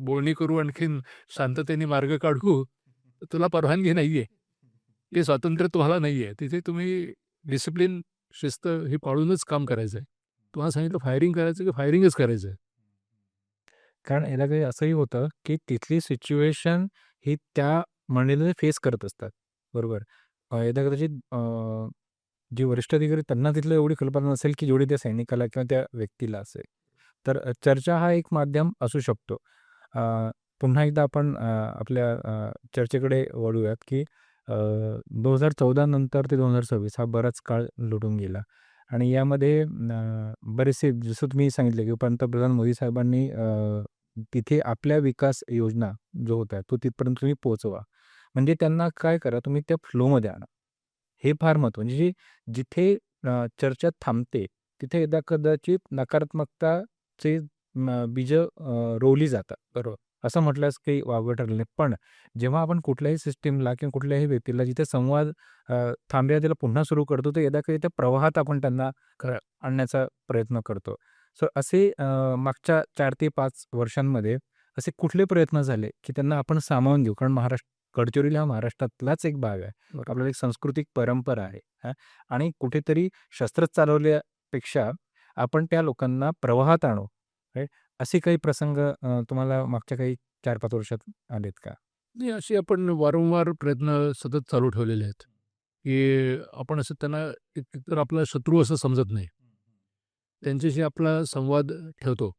Speaker 2: बोलणी करू, आणखीन शांततेने मार्ग काढू, तर तुला परवानगी नाही आहे. ते स्वातंत्र्य तुम्हाला नाही आहे. तिथे तुम्ही डिसिप्लिन, शिस्त ही पाळूनच काम करायचं आहे. तुम्हाला सांगितलं फायरिंग करायचं, की फायरिंगच करायचं आहे.
Speaker 3: कारण याला काही असंही होतं, की तिथली सिच्युएशन ही त्या मंडळीने फेस करत असतात. बरोबर. एकदा कदाचित जे वरिष्ठ अधिकारी त्यांना तिथलं एवढी कल्पना नसेल, की जेवढी त्या सैनिकाला किंवा त्या व्यक्तीला असेल. तर चर्चा हा एक माध्यम असू शकतो. अ, पुन्हा एकदा आपण आपल्या चर्चेकडे वळूयात, की 2014 नंतर ते 2026 हा बराच काळ लुटून गेला आणि यामध्ये बरेचसे जसं तुम्ही सांगितलं, की पंतप्रधान मोदी साहेबांनी तिथे आपल्या विकास योजना जो होता तो तिथपर्यंत तुम्ही पोहोचवा. म्हणजे त्यांना काय करा, तुम्ही त्या फ्लोमध्ये आणा. हे फार महत्त्वाचं. म्हणजे जिथे चर्चा थांबते, तिथे एकदा कदाचित नकारात्मकताचे बीजं रोवली जातात. बरोबर. असं म्हटल्यास काही वावगं ठरलं नाही. पण जेव्हा आपण कुठल्याही सिस्टमला किंवा कुठल्याही व्यक्तीला जिथे संवाद थांबलेला त्याला पुन्हा सुरू करतो, तर यदा कधी त्या प्रवाहात आपण त्यांना आणण्याचा प्रयत्न करतो. सो असे मागच्या 4 ते 5 वर्षांमध्ये असे कुठले प्रयत्न झाले, की त्यांना आपण सामावून घेऊ? कारण गडचिरोली हा महाराष्ट्रातलाच एक भाग आहे. आपल्याला एक सांस्कृतिक परंपरा आहे. हां. आणि कुठेतरी शस्त्र चालवल्यापेक्षा आपण त्या लोकांना प्रवाहात आणू. राइट? असे काही प्रसंग तुम्हाला मागच्या काही 4-5 वर्षात आलेत का?
Speaker 2: नाही, असे आपण वारंवार प्रयत्न सतत चालू ठेवलेले आहेत, की आपण असं त्यांना एकतर आपला शत्रू असं समजत नाही. त्यांच्याशी आपला संवाद ठेवतो.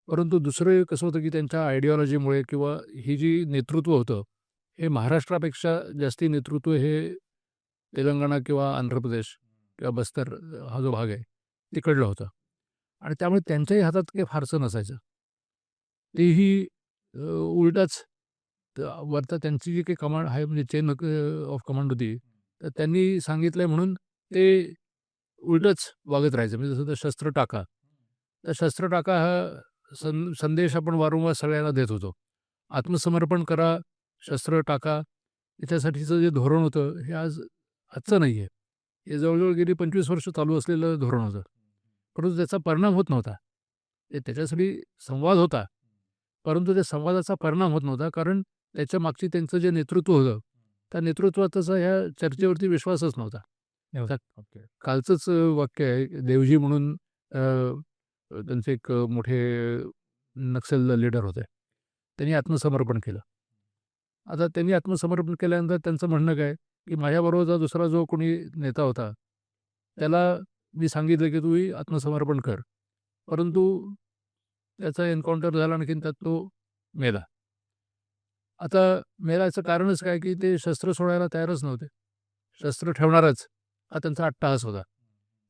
Speaker 2: परंतु दुसरं कसं होतं, की त्यांच्या आयडिओलॉजीमुळे किंवा ही जी नेतृत्व होतं, हे महाराष्ट्रापेक्षा जास्ती नेतृत्व हे तेलंगणा किंवा आंध्र प्रदेश किंवा बस्तर हा जो भाग आहे, तिकडलं होतं. आणि त्यामुळे त्यांच्याही हातात काही फारसं नसायचं. तेही उलटाच वरता त्यांची जी काही कमांड आहे, म्हणजे चेन ऑफ कमांड होती, तर त्यांनी सांगितलंय म्हणून ते उलटंच वागत राहायचं. म्हणजे जसं तर शस्त्र टाका. तर शस्त्र टाका हा संदेश आपण वारंवार सगळ्यांना देत होतो. आत्मसमर्पण करा, शस्त्र टाका. त्याच्यासाठीचं जे धोरण होतं, हे आजचं नाही आहे. हे जवळजवळ गेली 25 वर्ष चालू असलेलं धोरण होतं. परंतु त्याचा परिणाम होत नव्हता. त्याच्यासाठी संवाद होता. परंतु त्या संवादाचा परिणाम होत नव्हता, कारण त्याच्या मागची त्यांचं जे नेतृत्व होतं, त्या नेतृत्वाचा ह्या चर्चेवरती विश्वासच नव्हता. आता
Speaker 3: ओके.
Speaker 2: कालचंच वाक्य आहे, देवजी म्हणून त्यांचे एक मोठे नक्षल लीडर होते. त्यांनी आत्मसमर्पण केलं. आता त्यांनी आत्मसमर्पण केल्यानंतर त्यांचं म्हणणं काय, की माझ्याबरोबरचा दुसरा जो कोणी नेता होता, त्याला मी सांगितलं, की तूही आत्मसमर्पण कर. परंतु त्याचा एन्काउंटर झाला, आणखीन त्यात तो मेला. आता मेलाचं कारणच काय, की ते शस्त्र सोडायला तयारच नव्हते. शस्त्र ठेवणारच हा त्यांचा अट्टाहास होता.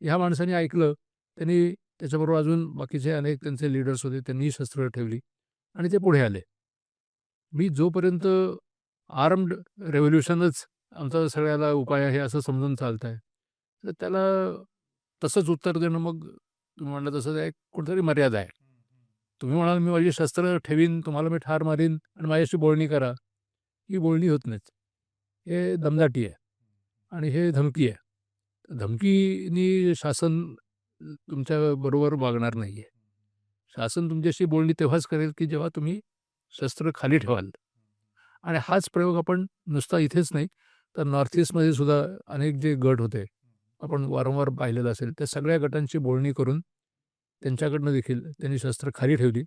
Speaker 2: ह्या माणसाने ऐकलं. त्यांनी त्याच्याबरोबर अजून बाकीचे अनेक त्यांचे लीडर्स होते, त्यांनीही शस्त्र ठेवली आणि ते पुढे आले. मी जोपर्यंत आर्म्ड रेव्होल्यूशनच आमचा सगळ्याला उपाय आहे असं समजून चालत आहे, तर त्याला तसंच उत्तर देणं, मग तुम्ही म्हणलं तसं एक कुठेतरी मर्यादा आहे. तुम्ही म्हणाल मी माझी शस्त्र ठेवीन, तुम्हाला मी ठार मारीन आणि माझ्याशी बोलणी करा. ही बोलणी होत नाहीत. हे दमदाटी आहे आणि हे धमकी आहे. धमकीनी शासन तुमच्याबरोबर वागणार नाही आहे. शासन तुमच्याशी बोलणी तेव्हाच करेल, की जेव्हा तुम्ही शस्त्र खाली ठेवाल. आणि हाच प्रयोग आपण नुसता इथेच नाही, तर नॉर्थ ईस्टमध्ये सुद्धा अनेक जे गट होते, आपण वारंवार पाहिलेलं असेल, त्या सगळ्या गटांची बोलणी करून त्यांच्याकडनं देखील त्यांनी शस्त्र खाली ठेवली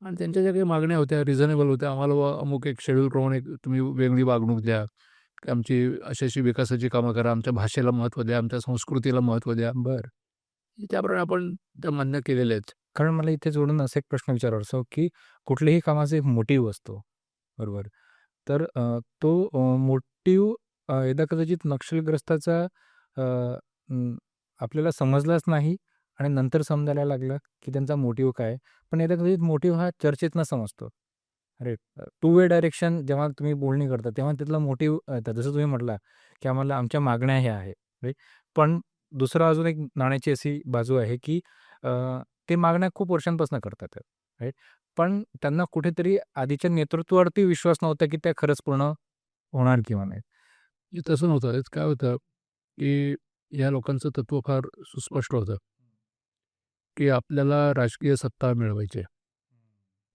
Speaker 2: आणि त्यांच्या ज्या काही मागण्या होत्या रिझनेबल होत्या. आम्हाला अमुक एक शेड्यूलप्रमाणे तुम्ही वेगळी वागणूक द्या, की आमची अशी विकासाची कामं करा, आमच्या भाषेला महत्त्व द्या, आमच्या संस्कृतीला महत्त्व द्या.
Speaker 3: बरं.
Speaker 2: त्याप्रमाणे आपण त्या मान्य केलेल्या आहेत.
Speaker 3: कारण मला इथे जोडून असा एक प्रश्न विचारायचा की कुठल्याही कामाचा एक मोटिव्ह असतो, बरोबर? तर तो मोटिव्ह एकदा कदाचित नक्षलग्रस्ताचा अ, आपल्याला समजलाच नाही आणि नंतर समजायला लागलं की त्यांचा मोटिव्ह काय आहे. पण एकदा कदाचित मोटिव्ह हा चर्चेतनं समजतो. अरे, टू वे डायरेक्शन जेव्हा तुम्ही बोलणी करता तेव्हा त्यातला मोटिव्ह येतात. जसं तुम्ही म्हटला की आम्हाला आमच्या मागण्या ह्या आहे, राईट? पण दुसरं अजून एक नाण्याची अशी बाजू आहे की अ, ते मागण्या खूप वर्षांपासून करतात आहेत, राईट? पण त्यांना कुठेतरी आधीच्या नेतृत्वावरती विश्वास नव्हता की त्या खरंच पूर्ण होणार किंवा नाही.
Speaker 2: हे तसं नव्हतं. काय होतं, की या लोकांचं तत्त्व फार सुस्पष्ट होतं, की आपल्याला राजकीय सत्ता मिळवायची आहे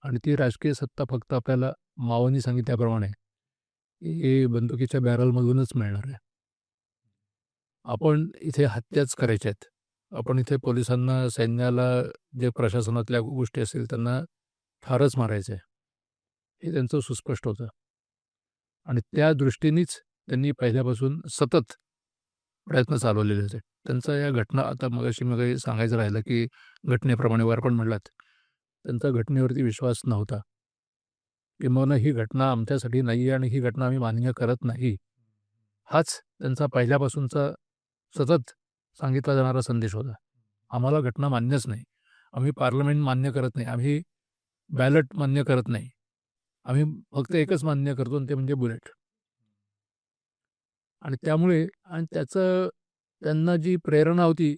Speaker 2: आणि ती राजकीय सत्ता फक्त आपल्याला मावांनी सांगितल्याप्रमाणे ही बंदुकीच्या बॅरलमधूनच मिळणार आहे. आपण इथे हत्याच करायच्या आहेत. आपण इथे पोलिसांना, सैन्याला, जे प्रशासनातल्या गोष्टी असतील त्यांना ठारच मारायचं आहे. हे त्यांचं सुस्पष्ट होतं आणि त्या दृष्टीनेच त्यांनी पहिल्यापासून सतत प्रयत्न चालवलेले होते. त्यांचा या घटना आता मगाशी सांगायचं राहिलं, की घटनेप्रमाणे वर पण म्हटलात, त्यांचा घटनेवरती विश्वास नव्हता. किंबहुना ही घटना आमच्यासाठी नाही आहे आणि ही घटना आम्ही मान्य करत नाही. हाच त्यांचा पहिल्यापासूनचा सतत सांगितला जाणारा संदेश होता. आम्हाला घटना मान्यच नाही. आम्ही पार्लमेंट मान्य करत नाही. आम्ही बॅलट मान्य करत नाही. आम्ही फक्त एकच मान्य करतो आणि ते म्हणजे बुलेट. आणि त्यामुळे आणि त्याचं त्यांना जी प्रेरणा होती,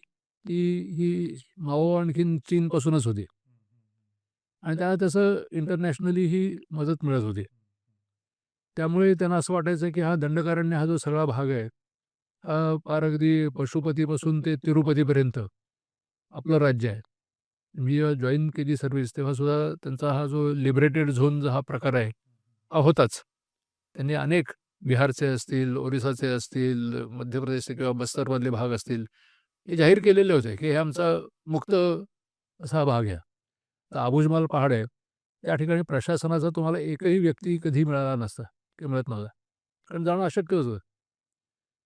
Speaker 2: ती ही माओ आणखीन चीनपासूनच होती. आणि त्यांना तसं इंटरनॅशनली ही मदत मिळत होती. त्यामुळे त्यांना असं वाटायचं की हा दंडकारण्य हा जो सगळा भाग आहे, हा फार अगदी पशुपतीपासून ते तिरुपतीपर्यंत आपलं राज्य आहे. मी जेव्हा जॉइन केली सर्व्हिस तेव्हासुद्धा त्यांचा हा जो लिबरेटेड झोन हा प्रकार आहे, हा होताच. त्यांनी अनेक बिहारचे असतील, ओरिसाचे असतील, मध्य प्रदेशचे किंवा बस्तरमधले भाग असतील, हे जाहीर केलेले होते की हे आमचा मुक्त असा भाग आहे. तर आबुजमाल पहाड आहे, त्या ठिकाणी प्रशासनाचा तुम्हाला एकही व्यक्ती कधी मिळाला नसता किंवा मिळत नव्हता. कारण जाणं अशक्य होतं.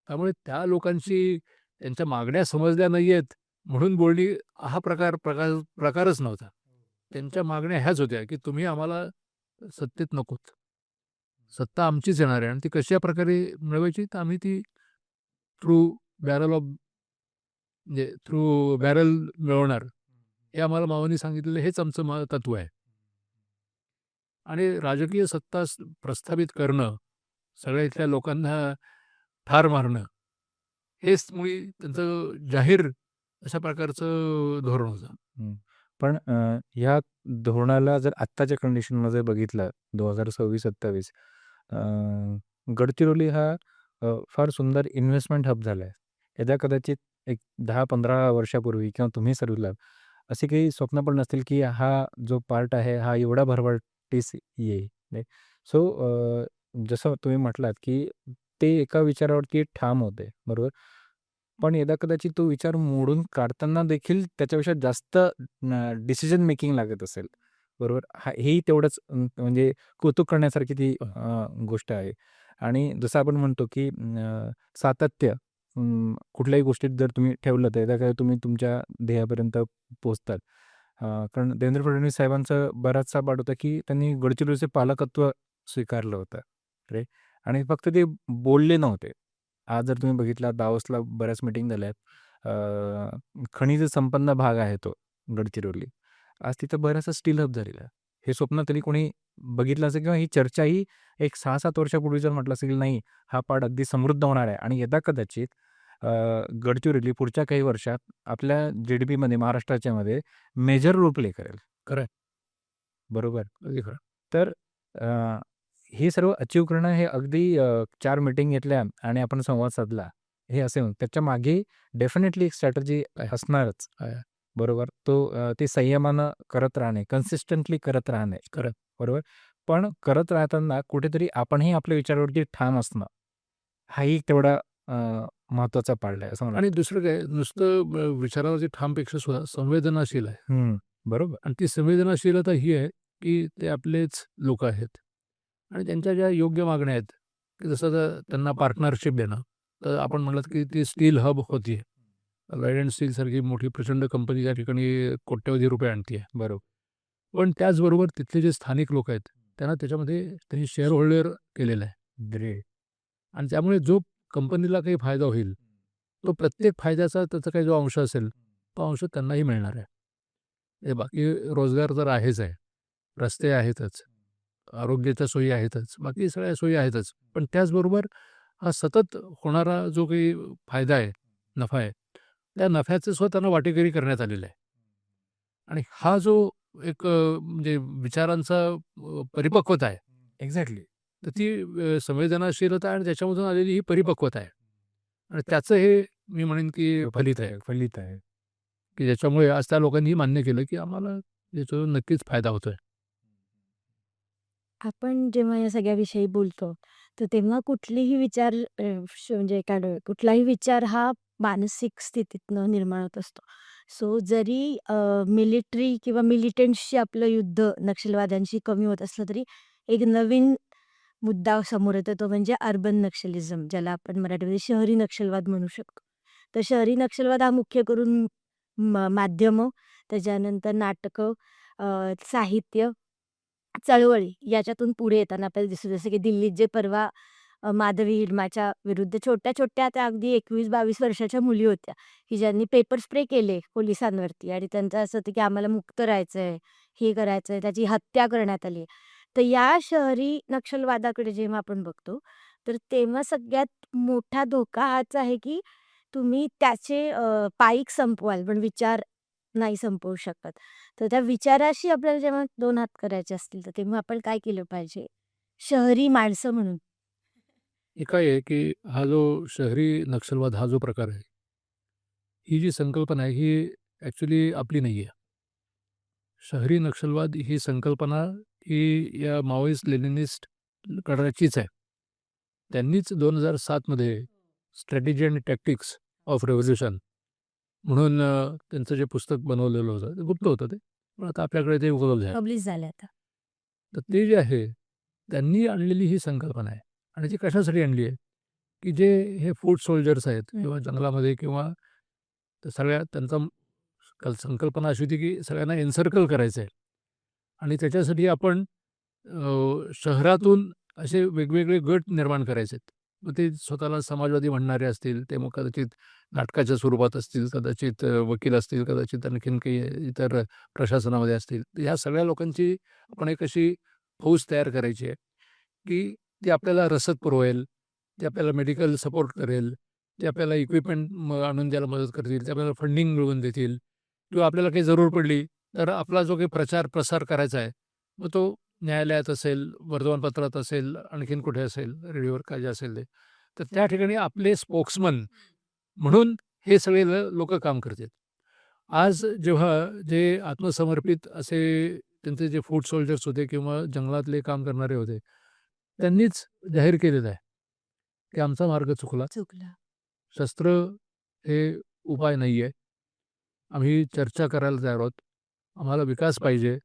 Speaker 2: त्यामुळे त्या लोकांची त्यांच्या मागण्या समजल्या नाही आहेत म्हणून बोलणी हा प्रकारच नव्हता. त्यांच्या मागण्या ह्याच होत्या की तुम्ही आम्हाला सत्तेत नकोत. सत्ता आमचीच येणार आहे आणि ती कशा प्रकारे मिळवायची तर आम्ही ती थ्रू थ्रू बॅरल मिळवणार. हे आम्हाला मावांनी सांगितलेलं हेच आमचं तत्व आहे. आणि राजकीय सत्ता प्रस्थापित करणं, सगळ्या इथल्या लोकांना ठार मारणं, हेच मुळी त्यांचं जाहीर अशा प्रकारचं धोरण होतं.
Speaker 3: पण ह्या धोरणाला जर आत्ताच्या कंडिशनमध्ये बघितलं 2026-27 गडचिरोली हा फार सुंदर इन्व्हेस्टमेंट हब झाला आहे. यदा कदाचित एक 10-15 वर्षापूर्वी किंवा तुम्ही सर्व्हिसला असे काही स्वप्न पण नसतील की हा जो पार्ट आहे हा एवढा भरभराटीस येईल, नाही. सो जसं तुम्ही म्हटलात की ते एका विचारावरती ठाम होते, बरोबर? पण यदा कदाचित तो विचार मोडून काढताना देखील त्याच्यापेक्षा जास्त डिसिजन मेकिंग लागत असेल, बरोबर? हेही तेवढंच म्हणजे कौतुक करण्यासारखी ती गोष्ट आहे. आणि जसं आपण म्हणतो की सातत्य कुठल्याही गोष्टीत जर तुम्ही ठेवलं तर एकदा काय तुम्ही तुमच्या ध्येयापर्यंत पोहोचतात. कारण देवेंद्र फडणवीस साहेबांचा बराचसा पाठ होता की त्यांनी गडचिरोलीचे पालकत्व स्वीकारलं होतं, राईट? आणि फक्त ते बोलले नव्हते. आज जर तुम्ही बघितला दावोसला बऱ्याच मीटिंग झाल्या आहेत. खनिज संपन्न भाग आहे तो गडचिरोली. आज तिथं बराचसा स्टील हब झालेला आहे. हे स्वप्न तरी कोणी बघितलं असेल किंवा ही चर्चाही एक 6-7 वर्षापूर्वी जर म्हटलं असेल नाही हा पाट अगदी समृद्ध होणार आहे आणि यदा कदाचित गडचिरोली पुढच्या काही वर्षात आपल्या GDPमध्ये महाराष्ट्राच्यामध्ये मेजर रोल प्ले करेल.
Speaker 2: खरं आहे.
Speaker 3: बरोबर.
Speaker 2: अगदी खरं.
Speaker 3: तर हे सर्व अचीव्ह करणं हे अगदी 4 मीटिंग घेतल्या आणि आपण संवाद साधला, हे असे त्याच्या मागे डेफिनेटली एक स्ट्रॅटेजी
Speaker 2: आहे.
Speaker 3: असणारच.
Speaker 2: आहे.
Speaker 3: बरोबर. तो ते संयमानं करत राहणे, कन्सिस्टंटली करत राहणे.
Speaker 2: खरं.
Speaker 3: बरोबर. पण करत राहताना कुठेतरी आपणही आपल्या विचारावरती ठाम असणं, हाही तेवढा महत्त्वाचा पार्ट आहे असं मला
Speaker 2: आणि दुसरं काय नुसतं विचारावरती ठामपेक्षा सुद्धा संवेदनाशील आहे.
Speaker 3: बरोबर.
Speaker 2: आणि ती संवेदनाशीलता ही आहे की ते आपलेच लोक आहेत आणि त्यांच्या ज्या योग्य मागण्या आहेत की जसं त्यांना पार्टनरशिप देणं. तर आपण म्हणलात की ती स्टील हब होती. लायडन स्टीलसारखी मोठी प्रचंड कंपनी त्या ठिकाणी कोट्यवधी रुपये आणते.
Speaker 3: बरोबर.
Speaker 2: पण त्याचबरोबर तिथले जे स्थानिक लोक आहेत त्यांना त्याच्यामध्ये त्यांनी शेअर होल्डर केलेला आहे.
Speaker 3: ग्रेट.
Speaker 2: आणि त्यामुळे जो कंपनीला काही फायदा होईल तो प्रत्येक फायद्याचा त्याचा काही जो अंश असेल तो अंश त्यांनाही मिळणार आहे. हे बाकी रोजगार तर आहेच आहे, रस्ते आहेतच, आरोग्याच्या सोयी आहेतच, बाकी सगळ्या सोयी आहेतच. पण त्याचबरोबर हा सतत होणारा जो काही फायदा आहे, नफा आहे, त्या नफ्याचं सुद्धा त्यांना वाटेकरी करण्यात आलेलं आहे. आणि हा जो एक म्हणजे विचारांचा परिपक्वता आहे,
Speaker 3: एक्झॅक्टली.
Speaker 2: तर ती संवेदनाशीलता आणि त्याच्यामधून आलेली ही परिपक्वता आहे. आणि त्याचं हे मी म्हणेन की फलित आहे,
Speaker 3: फलित आहे.
Speaker 2: की ज्याच्यामुळे आज त्या लोकांनी मान्य केलं की आम्हाला याच्यातून नक्कीच फायदा होतोय.
Speaker 1: आपण जेव्हा या सगळ्याविषयी बोलतो, तर तेव्हा कुठलीही विचार म्हणजे काय कुठलाही विचार हा मानसिक स्थितीतनं निर्माण होत असतो. सो जरी मिलिटरी किंवा मिलिटंट्सशी आपलं युद्ध नक्षलवाद्यांशी कमी होत असलं तरी एक नवीन मुद्दा समोर येतो तो म्हणजे अर्बन नक्षलिझम, ज्याला आपण मराठीमध्ये शहरी नक्षलवाद म्हणू शकतो. तर शहरी नक्षलवाद हा मुख्य करून माध्यमं, त्याच्यानंतर नाटकं, साहित्य, चळवळी याच्यातून पुढे येताना आपल्याला दिसतं. जसं की दिल्लीत जे परवा माधवी हिडमाच्या विरुद्ध छोट्या-छोट्या त्या अगदी 21-22 वर्षाच्या मुली होत्या, की ज्यांनी पेपर स्प्रे केले पोलिसांवरती आणि त्यांचं असं होतं की आम्हाला मुक्त राहायचंय, हे करायचंय, त्याची हत्या करण्यात आली. तर या शहरी नक्षलवादाकडे जेव्हा आपण बघतो, तर तेव्हा सगळ्यात मोठा धोका हाच आहे की तुम्ही त्याचे पाईक संपवाल, पण विचार नाही संपवू शकत. तर त्या विचाराशी आपल्याला जेव्हा 2 हात करायचे असतील, तर तेव्हा आपण काय केलं पाहिजे? शहरी माणसं म्हणून.
Speaker 2: हे काय आहे की हा जो शहरी नक्षलवाद हा जो प्रकार आहे, ही जी संकल्पना आहे ही ॲक्च्युली आपली नाही आहे. शहरी नक्षलवाद ही संकल्पना ही या माओइस्ट लेनिनिस्ट कडचीच आहे. त्यांनीच 2007 मध्ये strategy and tactics of revolution म्हणून त्यांचं जे पुस्तक बनवलेलं होतं ते गुप्त होतं ते, पण आता आपल्याकडे ते उपलब्ध आहे.
Speaker 1: पब्लिश झालं आता.
Speaker 2: तर ते जे आहे त्यांनी आणलेली ही संकल्पना आहे. आणि ती कशासाठी आणली आहे की जे हे फूट सोल्जर्स आहेत किंवा जंगलामध्ये किंवा तर सगळ्या त्यांचा संकल्पना अशी होती की सगळ्यांना एन्सर्कल करायचं आहे. आणि त्याच्यासाठी आपण शहरातून असे वेगवेगळे गट निर्माण करायचे आहेत. मग ते स्वतःला समाजवादी म्हणणारे असतील, ते मग कदाचित नाटकाच्या स्वरूपात असतील, कदाचित वकील असतील, कदाचित आणखीन काही इतर प्रशासनामध्ये असतील. तर ह्या सगळ्या लोकांची आपण एक अशी फौज तयार करायची आहे की ती आपल्याला रसद पुरवेल, ती आपल्याला मेडिकल सपोर्ट करेल, ते आपल्याला इक्विपमेंट आणून द्यायला मदत करतील, ते आपल्याला फंडिंग मिळवून देतील किंवा आपल्याला काही जरूर पडली तर आपला जो काही प्रचार प्रसार करायचा आहे मग तो न्यायालयात असेल, वर्तमानपत्रात असेल, आणखीन कुठे असेल, रेडिओवर काय जे असेल ते. तर त्या ठिकाणी आपले स्पोक्समन म्हणून हे सगळे लोक काम करतात. आज जेव्हा जे आत्मसमर्पित असे त्यांचे जे फूट सोल्जर्स होते किंवा जंगलातले काम करणारे होते, त्यांनीच जाहीर केलेलं आहे की आमचा मार्ग चुकला.
Speaker 1: चुकला.
Speaker 2: शस्त्र हे उपाय नाही आहे. आम्ही चर्चा करायला तयार आहोत. आम्हाला विकास पाहिजे.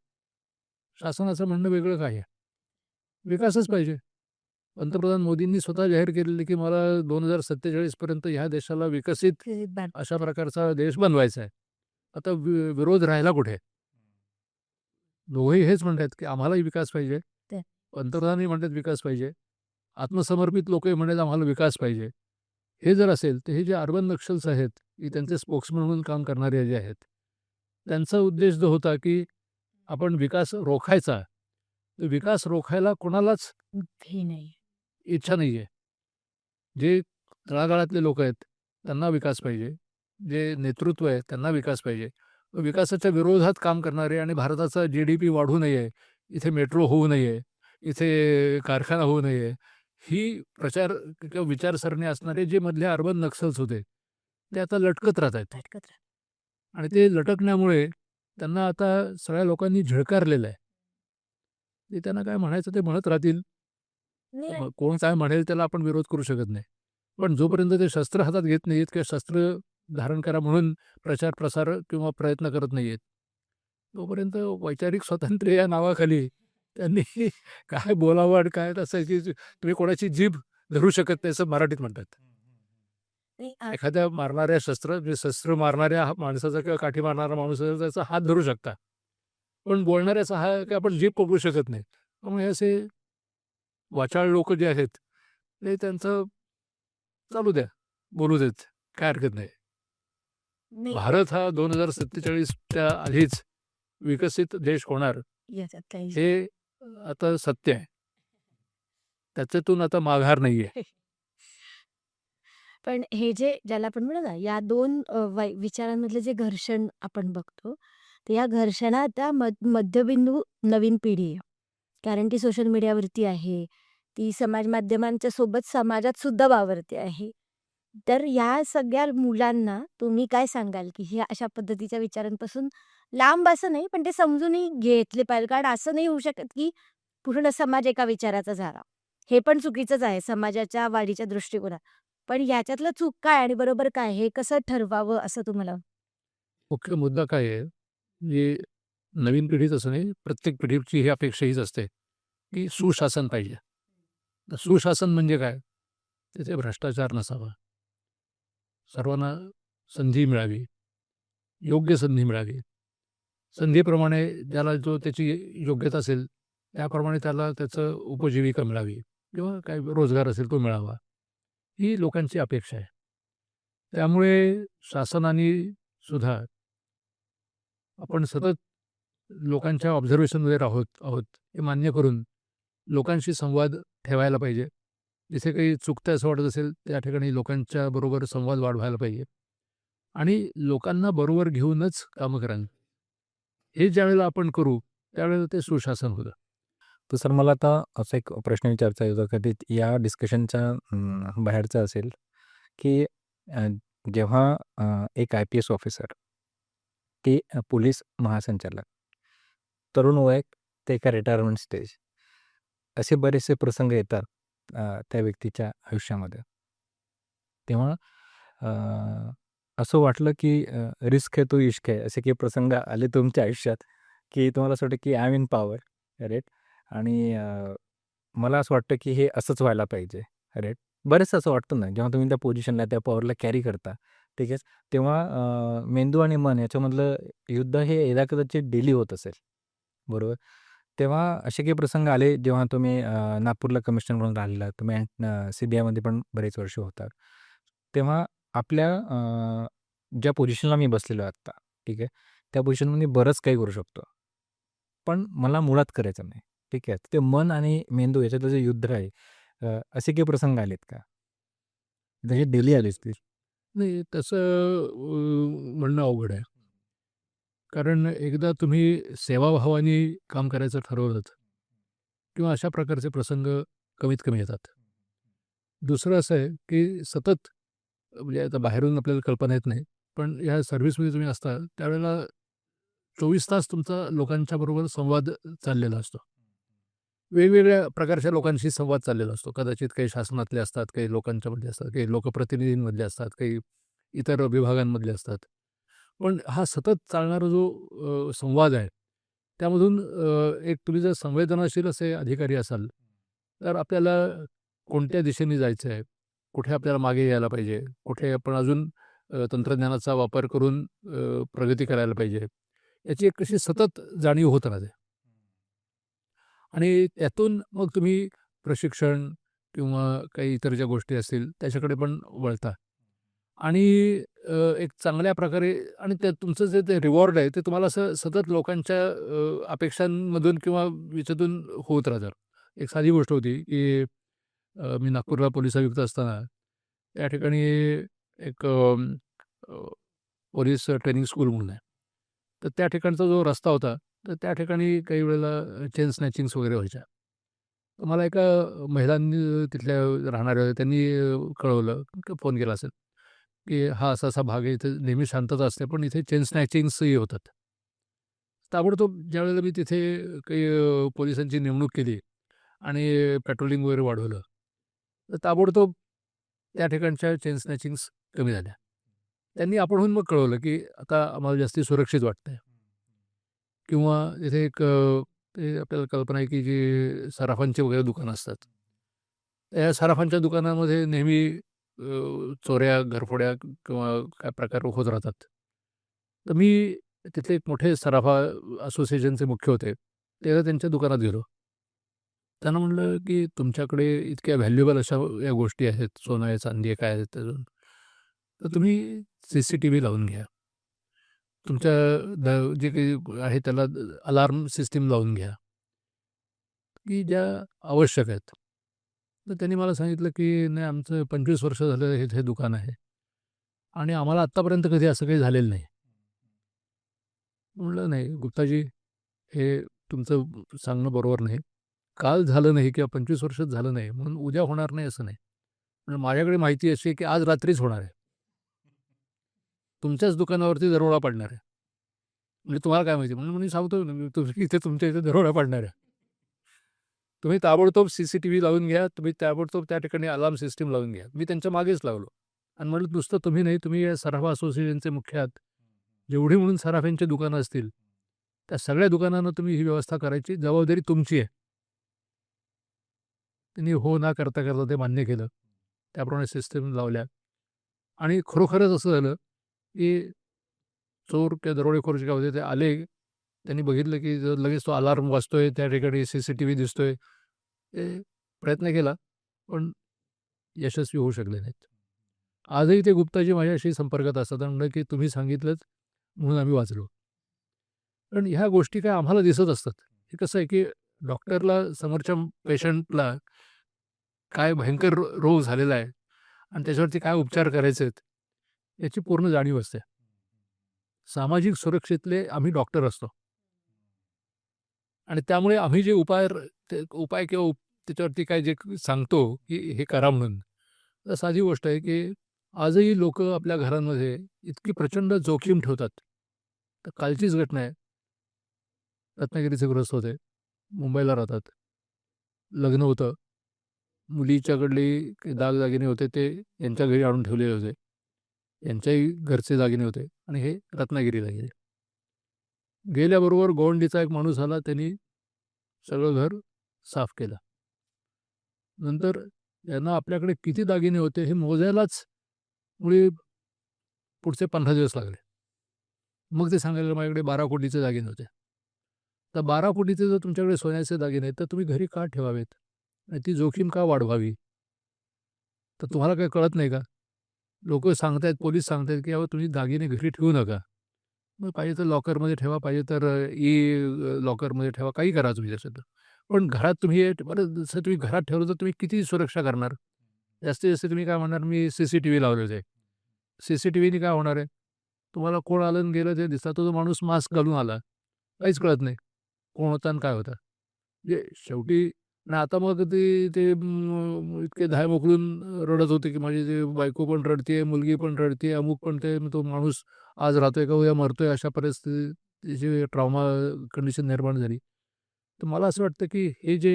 Speaker 2: शासनाचं म्हणणं वेगळं काय आहे? विकासच पाहिजे. पंतप्रधान मोदींनी स्वतः जाहीर केलेलं की मला 2047 पर्यंत ह्या देशाला विकसित
Speaker 1: ते
Speaker 2: अशा प्रकारचा देश बनवायचा आहे. आता विरोध राहिला कुठे? दोघेही हेच म्हणतात की आम्हालाही विकास पाहिजे.
Speaker 1: ते.
Speaker 2: पंतप्रधानही म्हणतात विकास पाहिजे. आत्मसमर्पित लोकही म्हणतात आम्हाला विकास पाहिजे. हे जर असेल तर हे जे अर्बन नक्षल्स आहेत, की त्यांचे स्पोक्समन म्हणून काम करणारे जे आहेत, त्यांचा उद्देश जो होता की आपण विकास रोखायचा. तर विकास रोखायला कोणालाच
Speaker 1: हे नाही.
Speaker 2: इच्छा नाही आहे. जे तळागाळातले लोक आहेत त्यांना विकास पाहिजे. जे नेतृत्व आहे त्यांना विकास पाहिजे. विकासाच्या विरोधात काम करणारे आणि भारताचा GDP वाढू नये, इथे मेट्रो होऊ नये, इथे कारखाना होऊ नये, ही प्रचार किंवा विचारसरणी असणारे जे मधले अर्बन नक्सल्स होते, ते आता लटकत राहत आहेत.
Speaker 1: भटकत राहत.
Speaker 2: आणि ते लटकण्यामुळे त्यांना आता सगळ्या लोकांनी झिळकारलेलं आहे. ते त्यांना काय म्हणायचं ते म्हणत राहतील.
Speaker 1: नाही.
Speaker 2: कोण काय म्हणेल त्याला आपण विरोध करू शकत नाही. पण जोपर्यंत ते शस्त्र हातात घेत नाहीत किंवा शस्त्र धारण करा म्हणून प्रचार प्रसार किंवा प्रयत्न करत नाहीत, तोपर्यंत वैचारिक स्वातंत्र्य या नावाखाली त्यांनी काय बोलावं आणि काय असायची तुम्ही कोणाची जीभ धरू शकत नाही असं मराठीत म्हणतात.
Speaker 1: नाही,
Speaker 2: एखाद्या मारणाऱ्या शस्त्र मारणाऱ्या माणसाचा किंवा काठी मारणारा माणूस असेल त्याचा हात धरू शकता. पण बोलणाऱ्याचा हा काय आपण जीभ पकडू शकत नाही. त्यामुळे असे वाचाळ लोक जे आहेत ते त्यांचं चालू द्या, बोलू देत, काय हरकत नाही.
Speaker 1: नाही,
Speaker 2: भारत हा 2047च्या आधीच विकसित देश होणार
Speaker 1: याच्यात काही
Speaker 2: हे आता सत्य आहे. त्याच्यातून आता माघार नाहीये.
Speaker 1: पण हे जे ज्याला आपण म्हणू ना, या दोन विचारांमधले जे घर्षण आपण बघतो, तर या घर्षणात मध्यबिंदू नवीन पिढी आहे. कारण ती सोशल मीडियावरती आहे. ती समाज माध्यमांच्या सोबत समाजात सुद्धा वावरते आहे. तर या सगळ्या मुलांना तुम्ही काय सांगाल, की हे अशा पद्धतीच्या विचारांपासून लांब असं नाही, पण ते समजूनही घेतले पाहिजे. कारण असं नाही होऊ शकत, की पूर्ण समाज एका विचाराचा झाला. हे पण चुकीचंच आहे समाजाच्या वाढीच्या दृष्टिकोनात. पण ह्याच्यातलं चूक काय आणि बरोबर काय हे कसं ठरवावं असं तुम्हाला
Speaker 2: मुख्य मुद्दा काय आहे, की नवीन पिढीच असं नाही, प्रत्येक पिढीची ही अपेक्षा हीच असते, की सुशासन पाहिजे. तर सुशासन म्हणजे काय? तिथे भ्रष्टाचार नसावा. सर्वांना संधी मिळावी, योग्य संधी मिळावी. संधीप्रमाणे ज्याला जो त्याची योग्यता असेल, त्याप्रमाणे त्याला त्याचं उपजीविका मिळावी किंवा काय रोजगार असेल तो मिळावा. ही लोकांची अपेक्षा आहे. त्यामुळे शासनाने सुद्धा आपण सतत लोकांच्या ऑब्झर्वेशनमध्ये आहोत हे मान्य करून लोकांशी संवाद ठेवायला पाहिजे. जिथे काही चुकतं असं वाटत असेल त्या ठिकाणी लोकांच्या बरोबर संवाद वाढवायला पाहिजे आणि लोकांना बरोबर घेऊनच कामं करावी. हे ज्यावेळेला आपण करू त्यावेळेला ते सुशासन होतं.
Speaker 3: तर सर मला आता असा एक प्रश्न विचारायचा होता कधी या डिस्कशनच्या बाहेरचा असेल की अ, जेव्हा एक IPS ऑफिसर की पोलीस महासंचालक तरुण वयात ते एका रिटायरमेंट स्टेज असे बरेचसे प्रसंग येतात त्या व्यक्तीच्या आयुष्यामध्ये. तेव्हा अ, असं वाटलं की रिस्क है तो इश्क है असे काही प्रसंग आले तुमच्या आयुष्यात की तुम्हाला असं वाटतं की I am in power right आणि मला असं वाटतं की हे असंच व्हायला पाहिजे राईट. बरेचसं असं वाटतं ना जेव्हा तुम्ही त्या पोझिशनला त्या पॉवरला कॅरी करता ठीक आहे. तेव्हा मेंदू आणि मन याच्यामधलं युद्ध हे एकदा कदाचित डेली होत असेल बरोबर. तेव्हा असे काही प्रसंग आले जेव्हा तुम्ही नागपूरला कमिशनर म्हणून राहिलेला तुम्ही CBIमध्ये पण बरेच वर्ष होतात. तेव्हा आपल्या ज्या पोझिशनला मी बसलेलो आहे आत्ता ठीक आहे. त्या पोझिशनमध्ये बरंच काही करू शकतो. पण मला मुळात करायचं नाही. ठीक आहे. ते मन आणि मेंदू याच्यातलं जे युद्ध आहे असे काही प्रसंग आलेत का? त्याचे डेली आलेच ते.
Speaker 2: नाही तसं म्हणणं अवघड आहे. कारण एकदा तुम्ही सेवाभावाने काम करायचं ठरवलंत किंवा अशा प्रकारचे प्रसंग कमीत कमी येतात. दुसरं असं आहे की सतत म्हणजे आता बाहेरून आपल्याला कल्पना येत नाही. पण ह्या सर्व्हिसमध्ये तुम्ही असता त्यावेळेला 24 तास तुमचा लोकांच्या बरोबर संवाद चाललेला असतो. वेगवेगळ्या प्रकारच्या लोकांशी संवाद चाललेला असतो. कदाचित काही शासनातले असतात, काही लोकांच्यामधले असतात, काही लोकप्रतिनिधींमधले असतात, काही इतर विभागांमधले असतात. पण हा सतत चालणारा जो संवाद आहे, त्यामधून एक तुम्ही जर संवेदनाशील असे अधिकारी असाल, तर आपल्याला कोणत्या दिशेने जायचं आहे, कुठे आपल्याला मागे यायला पाहिजे, कुठे आपण अजून तंत्रज्ञानाचा वापर करून प्रगती करायला पाहिजे, याची एक कशी सतत जाणीव होत राहते. आणि त्यातून मग तुम्ही प्रशिक्षण किंवा काही इतर ज्या गोष्टी असतील त्याच्याकडे पण वळता. आणि एक चांगल्या प्रकारे आणि ते तुमचं जे ते रिवॉर्ड आहे ते तुम्हाला असं सतत लोकांच्या अपेक्षांमधून किंवा याच्यातून होत राहतं. एक साधी गोष्ट होती की मी नागपूरला पोलीस आयुक्त असताना त्या ठिकाणी एक पोलीस ट्रेनिंग स्कूल म्हणून आहे. तर त्या ठिकाणचा जो रस्ता होता तर त्या ठिकाणी काही वेळेला चेन स्नॅचिंग्स वगैरे व्हायच्या. तर मला एका महिलांनी तिथल्या राहणाऱ्या होत्या त्यांनी कळवलं फोन केला असेल की हा असा भाग आहे, इथे नेहमी शांतता असते पण इथे चेन स्नॅचिंग्सही होतात. ताबडतोब ज्यावेळेला मी तिथे काही पोलिसांची नेमणूक केली आणि पेट्रोलिंग वगैरे वाढवलं, तर ताबडतोब त्या ठिकाणच्या चेन स्नॅचिंग्स कमी झाल्या. त्यांनी आपणहून मग कळवलं की आता आम्हाला जास्ती सुरक्षित वाटतंय. किंवा तिथे एक ते आपल्याला कल्पना आहे की जी सराफांची वगैरे दुकानं असतात. या सराफांच्या दुकानामध्ये नेहमी चोऱ्या, घरफोड्या किंवा काय प्रकार होत राहतात. तर मी तिथले एक मोठे सराफा असोसिएशनचे मुख्य होते. तेव्हा त्यांच्या दुकानात गेलो. त्यांना म्हणलं, की तुमच्याकडे इतक्या व्हॅल्युएबल अशा या गोष्टी आहेत, सोनं आहे, चांदी आहे, काय आहे त्याच्यातून. तर तुम्ही CCTV लावून घ्या. तुमच्या जे काही आहे त्याला अलार्म सिस्टम लावून घ्या, की ज्या आवश्यक आहेत. तर त्यांनी मला सांगितलं, की नाही आमचं 25 वर्ष झालं हे दुकान आहे आणि आम्हाला आत्तापर्यंत कधी असं काही झालेलं नाही. म्हणलं, "नाही गुप्ताजी, हे तुमचं सांगणं बरोबर नाही. काल झालं नाही किंवा 25 वर्षात झालं नाही म्हणून उद्या होणार नाही असं नाही. पण माझ्याकडे माहिती अशी आहे, की आज रात्रीच होणार आहे. तुमच्याच दुकानावरती दरोडा पडणार आहे." म्हणजे तुम्हाला काय माहिती? म्हणून मी सांगतो ना, तुम्ही इथे तुमच्या इथे दरोडा पडणार आहे. तुम्ही ताबडतोब CCTV लावून घ्या. तुम्ही ताबडतोब त्या ठिकाणी अलार्म सिस्टम लावून घ्या. मी त्यांच्या मागेच लावलो आणि म्हणलं, नुसतं तुम्ही नाही, तुम्ही या सराफा असोसिएशनचे मुख्य आहात. जेवढी म्हणून सराफ्यांची दुकानं असतील, त्या सगळ्या दुकानांना तुम्ही ही व्यवस्था करायची जबाबदारी तुमची आहे. त्यांनी हो ना करता करता ते मान्य केलं. त्याप्रमाणे सिस्टम लावल्या आणि खरोखरच असं झालं, की चोर किंवा दरोडेखोर जे काय होते ते आले. त्यांनी बघितलं, की लगेच तो अलार्म वाजतोय, त्या ठिकाणी CCTV दिसतोय. ते प्रयत्न केला, पण यशस्वी होऊ शकले नाहीत. आजही ते गुप्ताजी माझ्याशी संपर्कात असतात आणि म्हणलं, की तुम्ही सांगितलंत म्हणून आम्ही वाचलो. पण ह्या गोष्टी काय आम्हाला दिसत असतात. हे कसं आहे, की डॉक्टरला समोरच्या पेशंटला काय भयंकर रोग झालेला आहे आणि त्याच्यावरती काय उपचार करायचे आहेत, याची पूर्ण जाणीव असते. सामाजिक सुरक्षेतले आम्ही डॉक्टर असतो आणि त्यामुळे आम्ही जे ते उपाय किंवा त्याच्यावरती काय जे सांगतो, की हे करा म्हणून. तर साधी गोष्ट आहे, की आजही लोकं आपल्या घरांमध्ये इतकी प्रचंड जोखीम ठेवतात. तर कालचीच घटना आहे. रत्नागिरीचे ग्रस्त होते. मुंबईला राहतात. लग्न होतं. मुलीच्याकडले काही दागदागिने होते ते यांच्या घरी आणून ठेवलेले होते. यांच्याही घरचे दागिने होते आणि हे रत्नागिरीला गेले. गेल्याबरोबर गोवंडीचा एक माणूस आला. त्यांनी सगळं घर साफ केलं. नंतर यांना आपल्याकडे किती दागिने होते हे मोजायलाच मुळी पुढचे 15 दिवस लागले. मग ते सांगायला माझ्याकडे 12 कोटीचे दागिने होते. तर 12 कोटीचे जर तुमच्याकडे सोन्याचे दागिने आहेत, तर तुम्ही घरी का ठेवावेत? आणि ती जोखीम का वाढवावी? तर तुम्हाला काही कळत नाही का? लोकं सांगतायत, पोलीस सांगतायत, की "अहो तुम्ही दागिने घरी ठेवू नका. मग पाहिजे तर लॉकरमध्ये ठेवा, पाहिजे तर लॉकरमध्ये ठेवा, काही करा तुम्ही त्याच्यात. पण घरात तुम्ही बरं जसं तुम्ही घरात ठेवलं तर तुम्ही किती सुरक्षा करणार? जास्तीत जास्त तुम्ही काय म्हणणार, मी CCTV लावलेलं आहे. CCTVने काय होणार आहे? तुम्हाला कोण आलं आणि गेलं ते दिसतं. तो माणूस मास्क घालून आला. काहीच कळत नाही. कोण होता आणि काय होता? म्हणजे शेवटी आणि आता मग ते इतके धाय मोकळून रडत होते, की माझी जी बायको पण रडते, मुलगी पण रडते, अमुक पण ते तो माणूस आज राहतोय का उद्या मरतोय अशा परिस्थितीची ट्रॉमा कंडिशन निर्माण झाली. तर मला असं वाटतं, की हे जे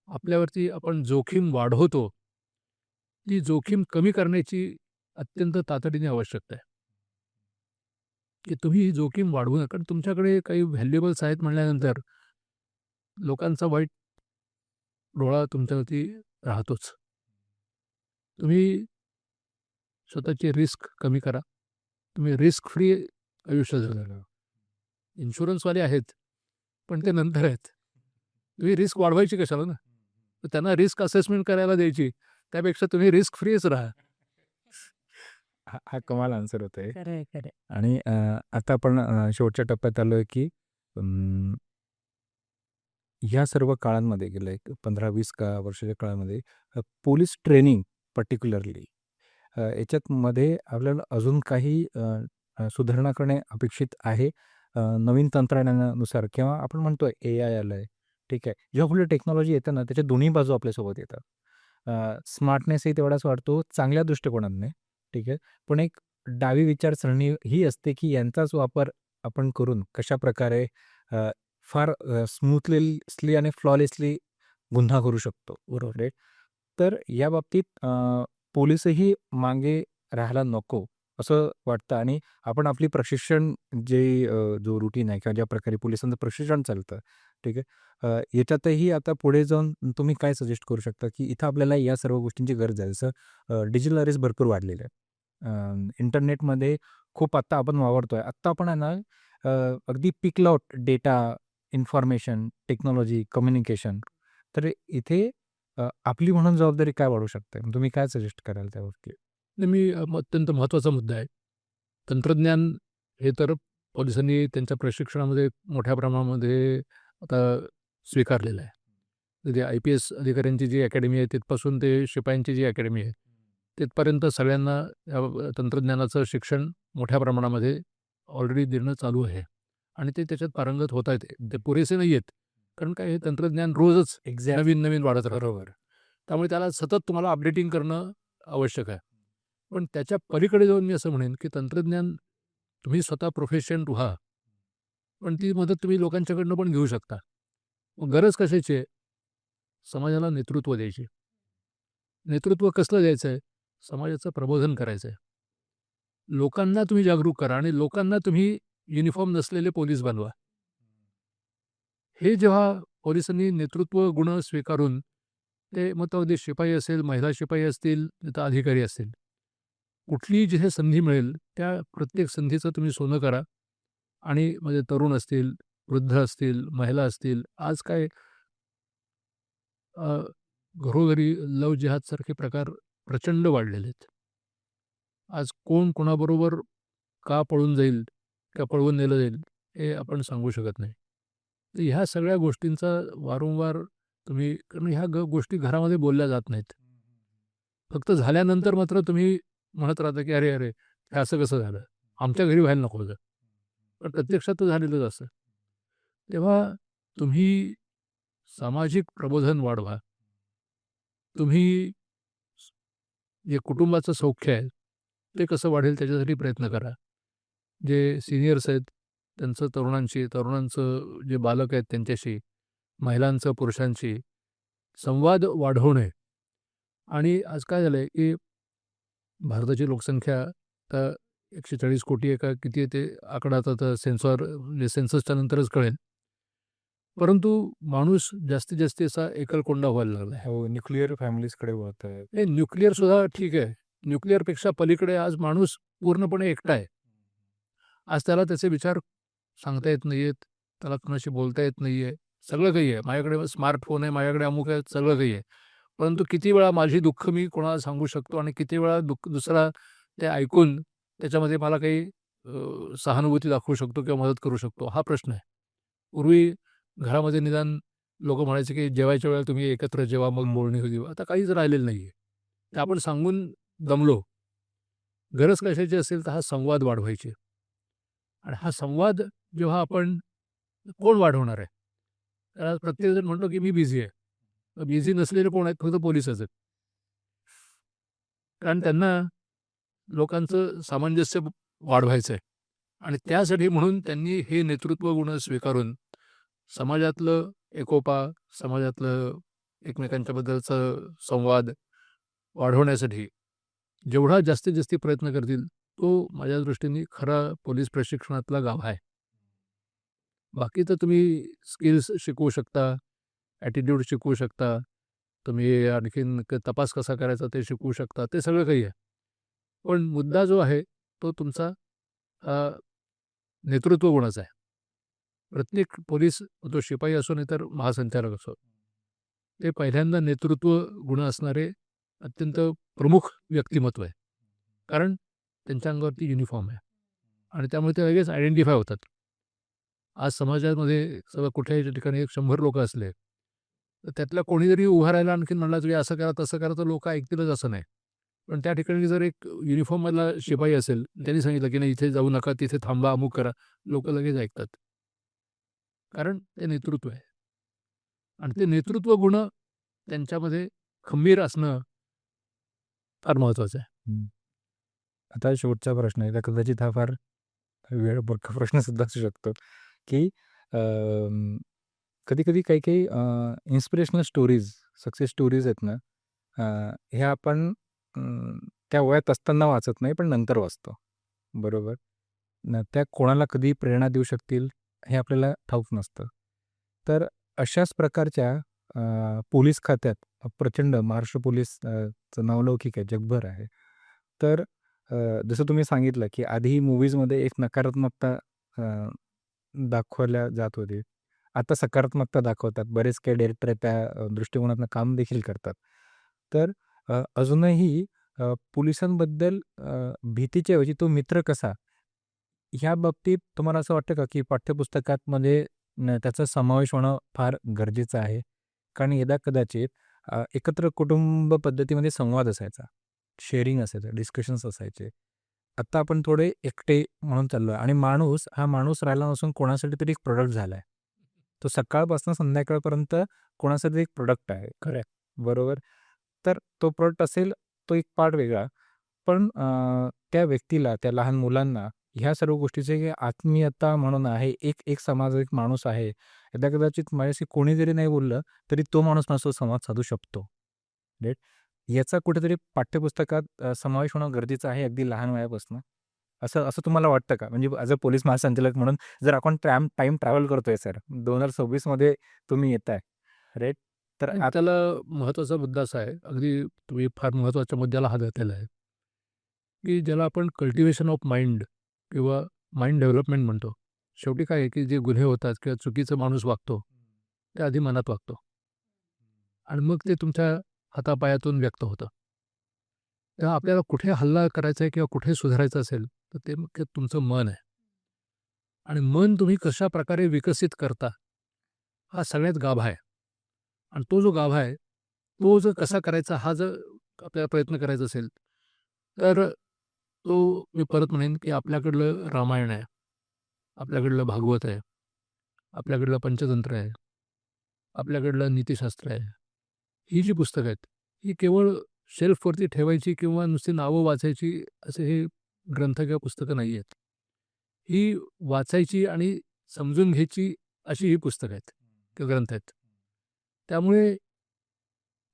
Speaker 2: आपल्यावरती आपण जोखीम वाढवतो, ती जोखीम कमी करण्याची अत्यंत तातडीने आवश्यकता आहे. की तुम्ही ही जोखीम वाढवू नका. कारण तुमच्याकडे काही व्हॅल्युएबल्स आहेत म्हणल्यानंतर लोकांचा वाईट डोळा तुमच्यावरती राहतोच. तुम्ही स्वतःची रिस्क कमी करा. तुम्ही रिस्क फ्री आयुष्य जगा. इन्शुरन्सवाले आहेत, पण ते नंतर आहेत. तुम्ही रिस्क वाढवायची कशाला ना? तर त्यांना रिस्क असेसमेंट करायला द्यायची. त्यापेक्षा तुम्ही रिस्क फ्रीच राहा.
Speaker 3: हा हा कमाल आन्सर होतं हे.
Speaker 1: खरं आहे, खरं आहे.
Speaker 3: आणि आता आपण शेवटच्या टप्प्यात आलोय, की ह्या सर्व काळांमध्ये गेल्या एक 15-20 वर्षाच्या काळामध्ये पोलीस ट्रेनिंग पर्टिक्युलरली याच्यामध्ये आपल्याला अजून काही सुधारणा करणे अपेक्षित आहे. नवीन तंत्रज्ञानानुसार किंवा आपण म्हणतोय AI आलंय, ठीक आहे. जेव्हा पुढे टेक्नॉलॉजी येते ना, त्याच्या दोन्ही बाजू आपल्यासोबत येतात. स्मार्टनेसही तेवढाच वाढतो चांगल्या दृष्टिकोनाने, ठीक आहे. पण एक डावी विचारसरणी ही असते, की यांचाच वापर आपण करून कशाप्रकारे फार स्मूथली आणि फ्लॉलेसली गुन्हा करू शकतो. बरोबर आहे. तर या बाबतीत पोलिसही मागे राहायला नको असं वाटतं आणि आपण आपली प्रशिक्षण जे जो रुटीन आहे किंवा ज्या प्रकारे पोलिसांचं प्रशिक्षण चालतं, ठीक आहे. याच्यातही आता पुढे जाऊन तुम्ही काय सजेस्ट करू शकता, की इथं आपल्याला या सर्व गोष्टींची गरज आहे. जसं डिजिटल अरेस्ट भरपूर वाढलेले आहे. इंटरनेटमध्ये खूप आत्ता आपण वावरतोय. आत्ता आपण आहे ना अगदी पिकल आउट डेटा, इन्फॉर्मेशन, टेक्नॉलॉजी, कम्युनिकेशन. तर इथे आपली म्हणून जबाबदारी काय वाढू शकते? तुम्ही काय सजेस्ट कराल त्यावरती?
Speaker 2: अत्यंत महत्त्वाचा मुद्दा आहे. तंत्रज्ञान हे तर पोलिसांनी त्यांच्या प्रशिक्षणामध्ये मोठ्या प्रमाणामध्ये आता स्वीकारलेलं आहे. तर ते IPS अधिकाऱ्यांची जी अकॅडमी आहे तिथपासून ते शिपायांची जी अकॅडमी आहे तिथपर्यंत सगळ्यांना या तंत्रज्ञानाचं शिक्षण मोठ्या प्रमाणामध्ये ऑलरेडी देणं चालू आहे आणि ते त्याच्यात पारंगत होत आहेत. ते पुरेसे नाही आहेत, कारण काय हे तंत्रज्ञान रोजच नवीन नवीन वाढत राहतं.
Speaker 3: बरोबर.
Speaker 2: त्यामुळे त्याला सतत तुम्हाला अपडेटिंग करणं आवश्यक आहे. पण त्याच्या पलीकडे जाऊन मी असं म्हणेन, की तंत्रज्ञान तुम्ही स्वतः प्रोफेशन व्हा, पण ती मदत तुम्ही लोकांच्याकडनं पण घेऊ शकता. मग गरज कशाची आहे? समाजाला नेतृत्व द्यायची. नेतृत्व कसलं द्यायचं आहे? समाजाचं प्रबोधन करायचं आहे. लोकांना तुम्ही जागरूक करा आणि लोकांना तुम्ही युनिफॉर्म नसलेले पोलीस बनवा. हे जेव्हा पोलिसांनी नेतृत्व गुण स्वीकारून ते मग तो शिपाई असेल, महिला शिपाई असतील, तिथं अधिकारी असतील, कुठलीही जिथे संधी मिळेल त्या प्रत्येक संधीचं तुम्ही सोनं करा आणि म्हणजे तरुण असतील, वृद्ध असतील, महिला असतील. आज काय घरोघरी लव्ह जिहादसारखे प्रकार प्रचंड वाढलेले आहेत. आज कोण कोणाबरोबर का पळून जाईल, का पळवून नेलं जाईल हे आपण सांगू शकत नाही. तर ह्या सगळ्या गोष्टींचा वारंवार तुम्ही, कारण ह्या गोष्टी घरामध्ये बोलल्या जात नाहीत. फक्त झाल्यानंतर मात्र तुम्ही म्हणत राहता, की "अरे, अरे, हे असं कसं झालं? आमच्या घरी व्हायला नको होतं." पण प्रत्यक्षात तर झालेलंच असतं. तेव्हा तुम्ही सामाजिक प्रबोधन वाढवा. तुम्ही जे कुटुंबाचं सौख्य आहे, ते कसं वाढेल त्याच्यासाठी प्रयत्न करा. जे सीनियर्स आहेत, त्यांचं तरुणांशी, तरुणांचं जे बालक आहेत त्यांच्याशी, महिलांचं पुरुषांशी संवाद वाढवणे. आणि आज काय झालं आहे, की भारताची लोकसंख्या आता 140 कोटी आहे का किती आहे ते आकडा आता म्हणजे सेन्ससच्या नंतरच कळेल. परंतु माणूस जास्तीत जास्त असा एकलकोंडा व्हायला लागला आहे.
Speaker 3: हो, न्यूक्लिअर फॅमिलीजकडे वळत आहे.
Speaker 2: हे न्यूक्लिअरसुद्धा ठीक आहे. न्यूक्लिअरपेक्षा पलीकडे आज माणूस पूर्णपणे एकटा आहे. आज त्याला त्याचे विचार सांगता येत नाही आहेत. त्याला कोणाशी बोलता येत नाही आहे. सगळं काही आहे. माझ्याकडे स्मार्टफोन आहे, माझ्याकडे अमुक आहे, सगळं काही आहे. परंतु किती वेळा माझी दुःख मी कोणाला सांगू शकतो आणि किती वेळा दुसरा ते ऐकून त्याच्यामध्ये मला काही सहानुभूती दाखवू शकतो किंवा मदत करू शकतो, हा प्रश्न आहे. पूर्वी घरामध्ये निदान लोकं म्हणायचे, की जेवायच्या वेळेला तुम्ही एकत्र जेवा, मग बोलणी होईल. आता काहीच राहिलेलं नाही आहे. ते आपण सांगून दमलो. गरज कशाची असेल तर हा संवाद वाढवायची. आणि हा संवाद जेव्हा आपण कोण वाढवणार आहे? त्याला प्रत्येकजण म्हणतो, की मी बिझी आहे. बिझी नसलेले कोण आहेत? फक्त पोलिसच आहेत. कारण त्यांना लोकांचं सामंजस्य वाढवायचं आहे आणि त्यासाठी म्हणून त्यांनी हे नेतृत्व गुण स्वीकारून समाजातलं एकोपा, समाजातलं एकमेकांच्याबद्दलचा संवाद वाढवण्यासाठी जेवढा जास्तीत जास्त प्रयत्न करतील, तो माझ्या दृष्टीने खरा पोलीस प्रशिक्षणातला गाभा आहे. बाकी तर तुम्ही स्किल्स शिकवू शकता, ॲटिट्यूड शिकवू शकता, तुम्ही आणखीन तपास कसा करायचा ते शिकवू शकता, ते सगळं काही आहे. पण मुद्दा जो आहे तो तुमचा नेतृत्व गुणाचा आहे. प्रत्येक पोलीस, तो शिपाई असो नाही तर महासंचालक असो, ते पहिल्यांदा नेतृत्व गुण असणारे अत्यंत प्रमुख व्यक्तिमत्व आहे. कारण त्यांच्या अंगावरती युनिफॉर्म आहे आणि त्यामुळे ते लगेच आयडेंटिफाय होतात. आज समाजामध्ये सगळं कुठल्याही ठिकाणी 100 लोकं असले, तर त्यातला कोणी जरी उभा राहिला आणखीन म्हणला तुम्ही असं करा, तसं करा, तर लोकं ऐकतीलच असं नाही. पण त्या ठिकाणी जर एक युनिफॉर्ममधला शिपाई असेल, त्यांनी सांगितलं की नाही इथे जाऊ नका, तिथे थांबा, अमुक करा, लोकं लगेच ऐकतात. कारण ते नेतृत्व आहे आणि ते नेतृत्व गुण त्यांच्यामध्ये खंबीर असणं फार महत्त्वाचं आहे.
Speaker 3: आता शेवटचा प्रश्न आहे. कदाचित हा फार वेळपरका प्रश्नसुद्धा असू शकतो, की कधी-कधी काही-काही इन्स्पिरेशनल स्टोरीज, सक्सेस स्टोरीज आहेत ना, हे आपण त्या वयात असताना वाचत नाही, पण नंतर वाचतो. बरोबर? त्या कोणाला कधी प्रेरणा देऊ शकतील हे आपल्याला ठाऊक नसतं. तर अशाच प्रकारच्या पोलीस खात्यात प्रचंड महाराष्ट्र पोलीस चं नावलौकिक आहे, जगभर आहे. तर जसं तुम्ही सांगितलं, की आधी मूव्हीजमध्ये एक नकारात्मकता अ, दाखवल्या जात होती. आता सकारात्मकता दाखवतात. बरेच काही डायरेक्टर त्या दृष्टिकोनातनं काम देखील करतात. तर अजूनही पोलिसांबद्दल भीतीच्या ऐवजी तो मित्र कसा, ह्या बाबतीत तुम्हाला असं वाटतं का, की पाठ्यपुस्तकामध्ये त्याचा समावेश होणं फार गरजेचं आहे? कारण यदाकदाचित एकत्र कुटुंब पद्धतीमध्ये संवाद असायचा, शेअरिंग असायचं, डिस्कशन्स असायचे. आता आपण थोडे एकटे म्हणून चाललोय आणि हा माणूस राहिला नसून कोणासाठी तरी एक प्रॉडक्ट झालाय. तो सकाळपासून संध्याकाळपर्यंत कोणासाठी एक प्रॉडक्ट आहे.
Speaker 2: खरं आहे.
Speaker 3: बरोबर. तर तो प्रॉडक्ट असेल, तो एक पार्ट वेगळा. पण त्या व्यक्तीला, त्या लहान मुलांना ह्या सर्व गोष्टीची एक आत्मीयता म्हणून आहे. एक एक समाज, एक माणूस आहे. यदा कदाचित माझ्याशी कोणी जरी नाही बोललं, तरी तो माणूस माझ्यासोबत संवाद साधू शकतो. राईट? याचा कुठेतरी पाठ्यपुस्तकात समावेश होणं गरजेचं आहे अगदी लहान वयापासून. असं असं तुम्हाला वाटतं का? म्हणजे ॲज अ पोलीस महासंचालक म्हणून जर आपण टाईम ट्रॅव्हल करतोय सर, 2026 मध्ये तुम्ही येताय, राईट? तर
Speaker 2: आणि त्याला महत्त्वाचा मुद्दा असा आहे, अगदी तुम्ही फार महत्त्वाच्या मुद्द्याला हात घातलेला आहे, की ज्याला आपण कल्टिव्हेशन ऑफ माइंड किंवा माइंड डेव्हलपमेंट म्हणतो. शेवटी काय आहे, की जे गुन्हे होतात किंवा चुकीचा माणूस वागतो, ते आधी मनात वागतो आणि मग ते तुमच्या हातापायातून व्यक्त होतं. तेव्हा आपल्याला कुठे हल्ला करायचा आहे किंवा कुठे सुधारायचं असेल, तर ते मुख्य तुमचं मन आहे आणि मन तुम्ही कशाप्रकारे विकसित करता, हा सगळ्यात गाभा आहे आणि तो जो गाभा आहे, तो जर कसा करायचा हा जर आपल्याला प्रयत्न करायचा असेल, तर तो मी परत म्हणेन, की आपल्याकडलं रामायण आहे, आपल्याकडलं भागवत आहे, आपल्याकडलं पंचतंत्र आहे, आपल्याकडलं नीतिशास्त्र आहे. ही जी पुस्तकं आहेत, ही केवळ शेल्फवरती ठेवायची किंवा नुसती नावं वाचायची असे हे ग्रंथ किंवा पुस्तकं नाही आहेत. ही वाचायची आणि समजून घ्यायची अशी ही पुस्तकं आहेत किंवा ग्रंथ आहेत. त्यामुळे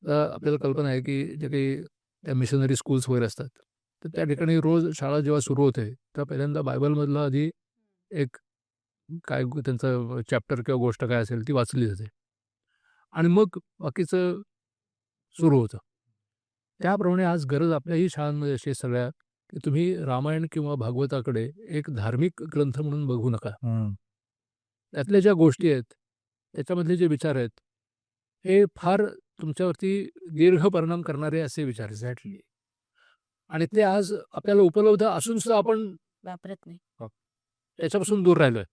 Speaker 2: आपल्याला कल्पना आहे, की जे काही त्या मिशनरी स्कूल्स वगैरे असतात, तर त्या ठिकाणी रोज शाळा जेव्हा सुरू होते, तेव्हा पहिल्यांदा बायबलमधलं आधी एक काय त्यांचं चॅप्टर किंवा गोष्ट काय असेल ती वाचली जाते आणि मग बाकीचं सुरू होतं. त्याप्रमाणे आज गरज आपल्याही शाळांमध्ये अशी आहे सगळ्या, की तुम्ही रामायण किंवा भागवताकडे एक धार्मिक ग्रंथ म्हणून बघू नका. त्यातल्या ज्या गोष्टी आहेत, त्याच्यामधले जे विचार आहेत, हे फार तुमच्यावरती दीर्घ परिणाम करणारे असे विचार आहेत.
Speaker 3: एक्झॅक्टली.
Speaker 2: आणि ते आज आपल्याला उपलब्ध असून सुद्धा आपण
Speaker 1: वापरत नाही.
Speaker 2: त्याच्यापासून दूर राहिलोय.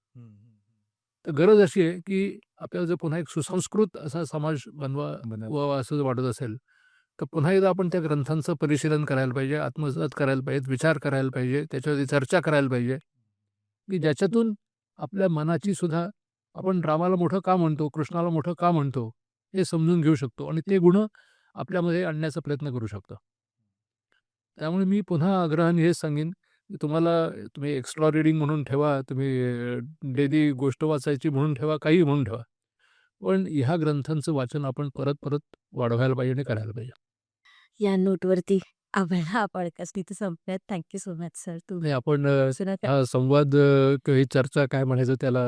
Speaker 2: तर गरज अशी आहे, की आपल्याला जर पुन्हा एक सुसंस्कृत असा समाज बनवावा असं जर वाटत असेल, तर पुन्हा एकदा आपण त्या ग्रंथांचं परिशीलन करायला पाहिजे, आत्मसात करायला पाहिजे, विचार करायला पाहिजे, त्याच्यावरती चर्चा करायला पाहिजे, की ज्याच्यातून आपल्या मनाची सुद्धा आपण रामाला मोठं का म्हणतो, कृष्णाला मोठं का म्हणतो, हे समजून घेऊ शकतो आणि ते गुण आपल्यामध्ये आणण्याचा प्रयत्न करू शकतो. त्यामुळे मी पुन्हा आग्रहाने हेच सांगेन, की तुम्ही एक्स्ट्रा रीडिंग म्हणून ठेवा, तुम्ही डेली गोष्ट वाचायची म्हणून ठेवा, काहीही म्हणून ठेवा. पण ह्या ग्रंथांचं वाचन आपण परत वाढवायला पाहिजे आणि करायला पाहिजे.
Speaker 1: या नोटवरती आपण हा पॉडकास्ट इथे संपल्यात. Thank you so much sir.
Speaker 2: नाही आपण
Speaker 1: तुम्ही
Speaker 2: हा संवाद किंवा ही चर्चा काय म्हणायचं त्याला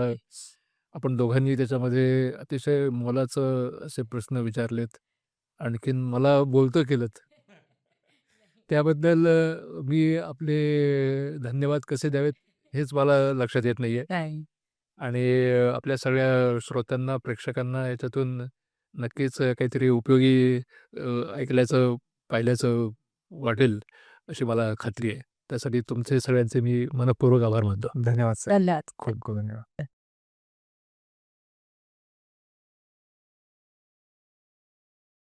Speaker 2: आपण दोघांनी त्याच्यामध्ये अतिशय मोलाचं असे प्रश्न विचारलेत. आणखीन मला बोलतं केलंत. त्याबद्दल मी आपले धन्यवाद कसे द्यावेत हेच मला लक्षात येत नाहीये. आणि आपल्या सगळ्या श्रोत्यांना, प्रेक्षकांना याच्यातून नक्कीच काहीतरी उपयोगी ऐकल्याचं, पाहिल्याचं वाटेल अशी मला खात्री आहे. त्यासाठी तुमचे सगळ्यांचे मी मनःपूर्वक आभार मानतो.
Speaker 3: धन्यवाद सर.
Speaker 1: धन्यवाद.
Speaker 3: खूप खूप धन्यवाद.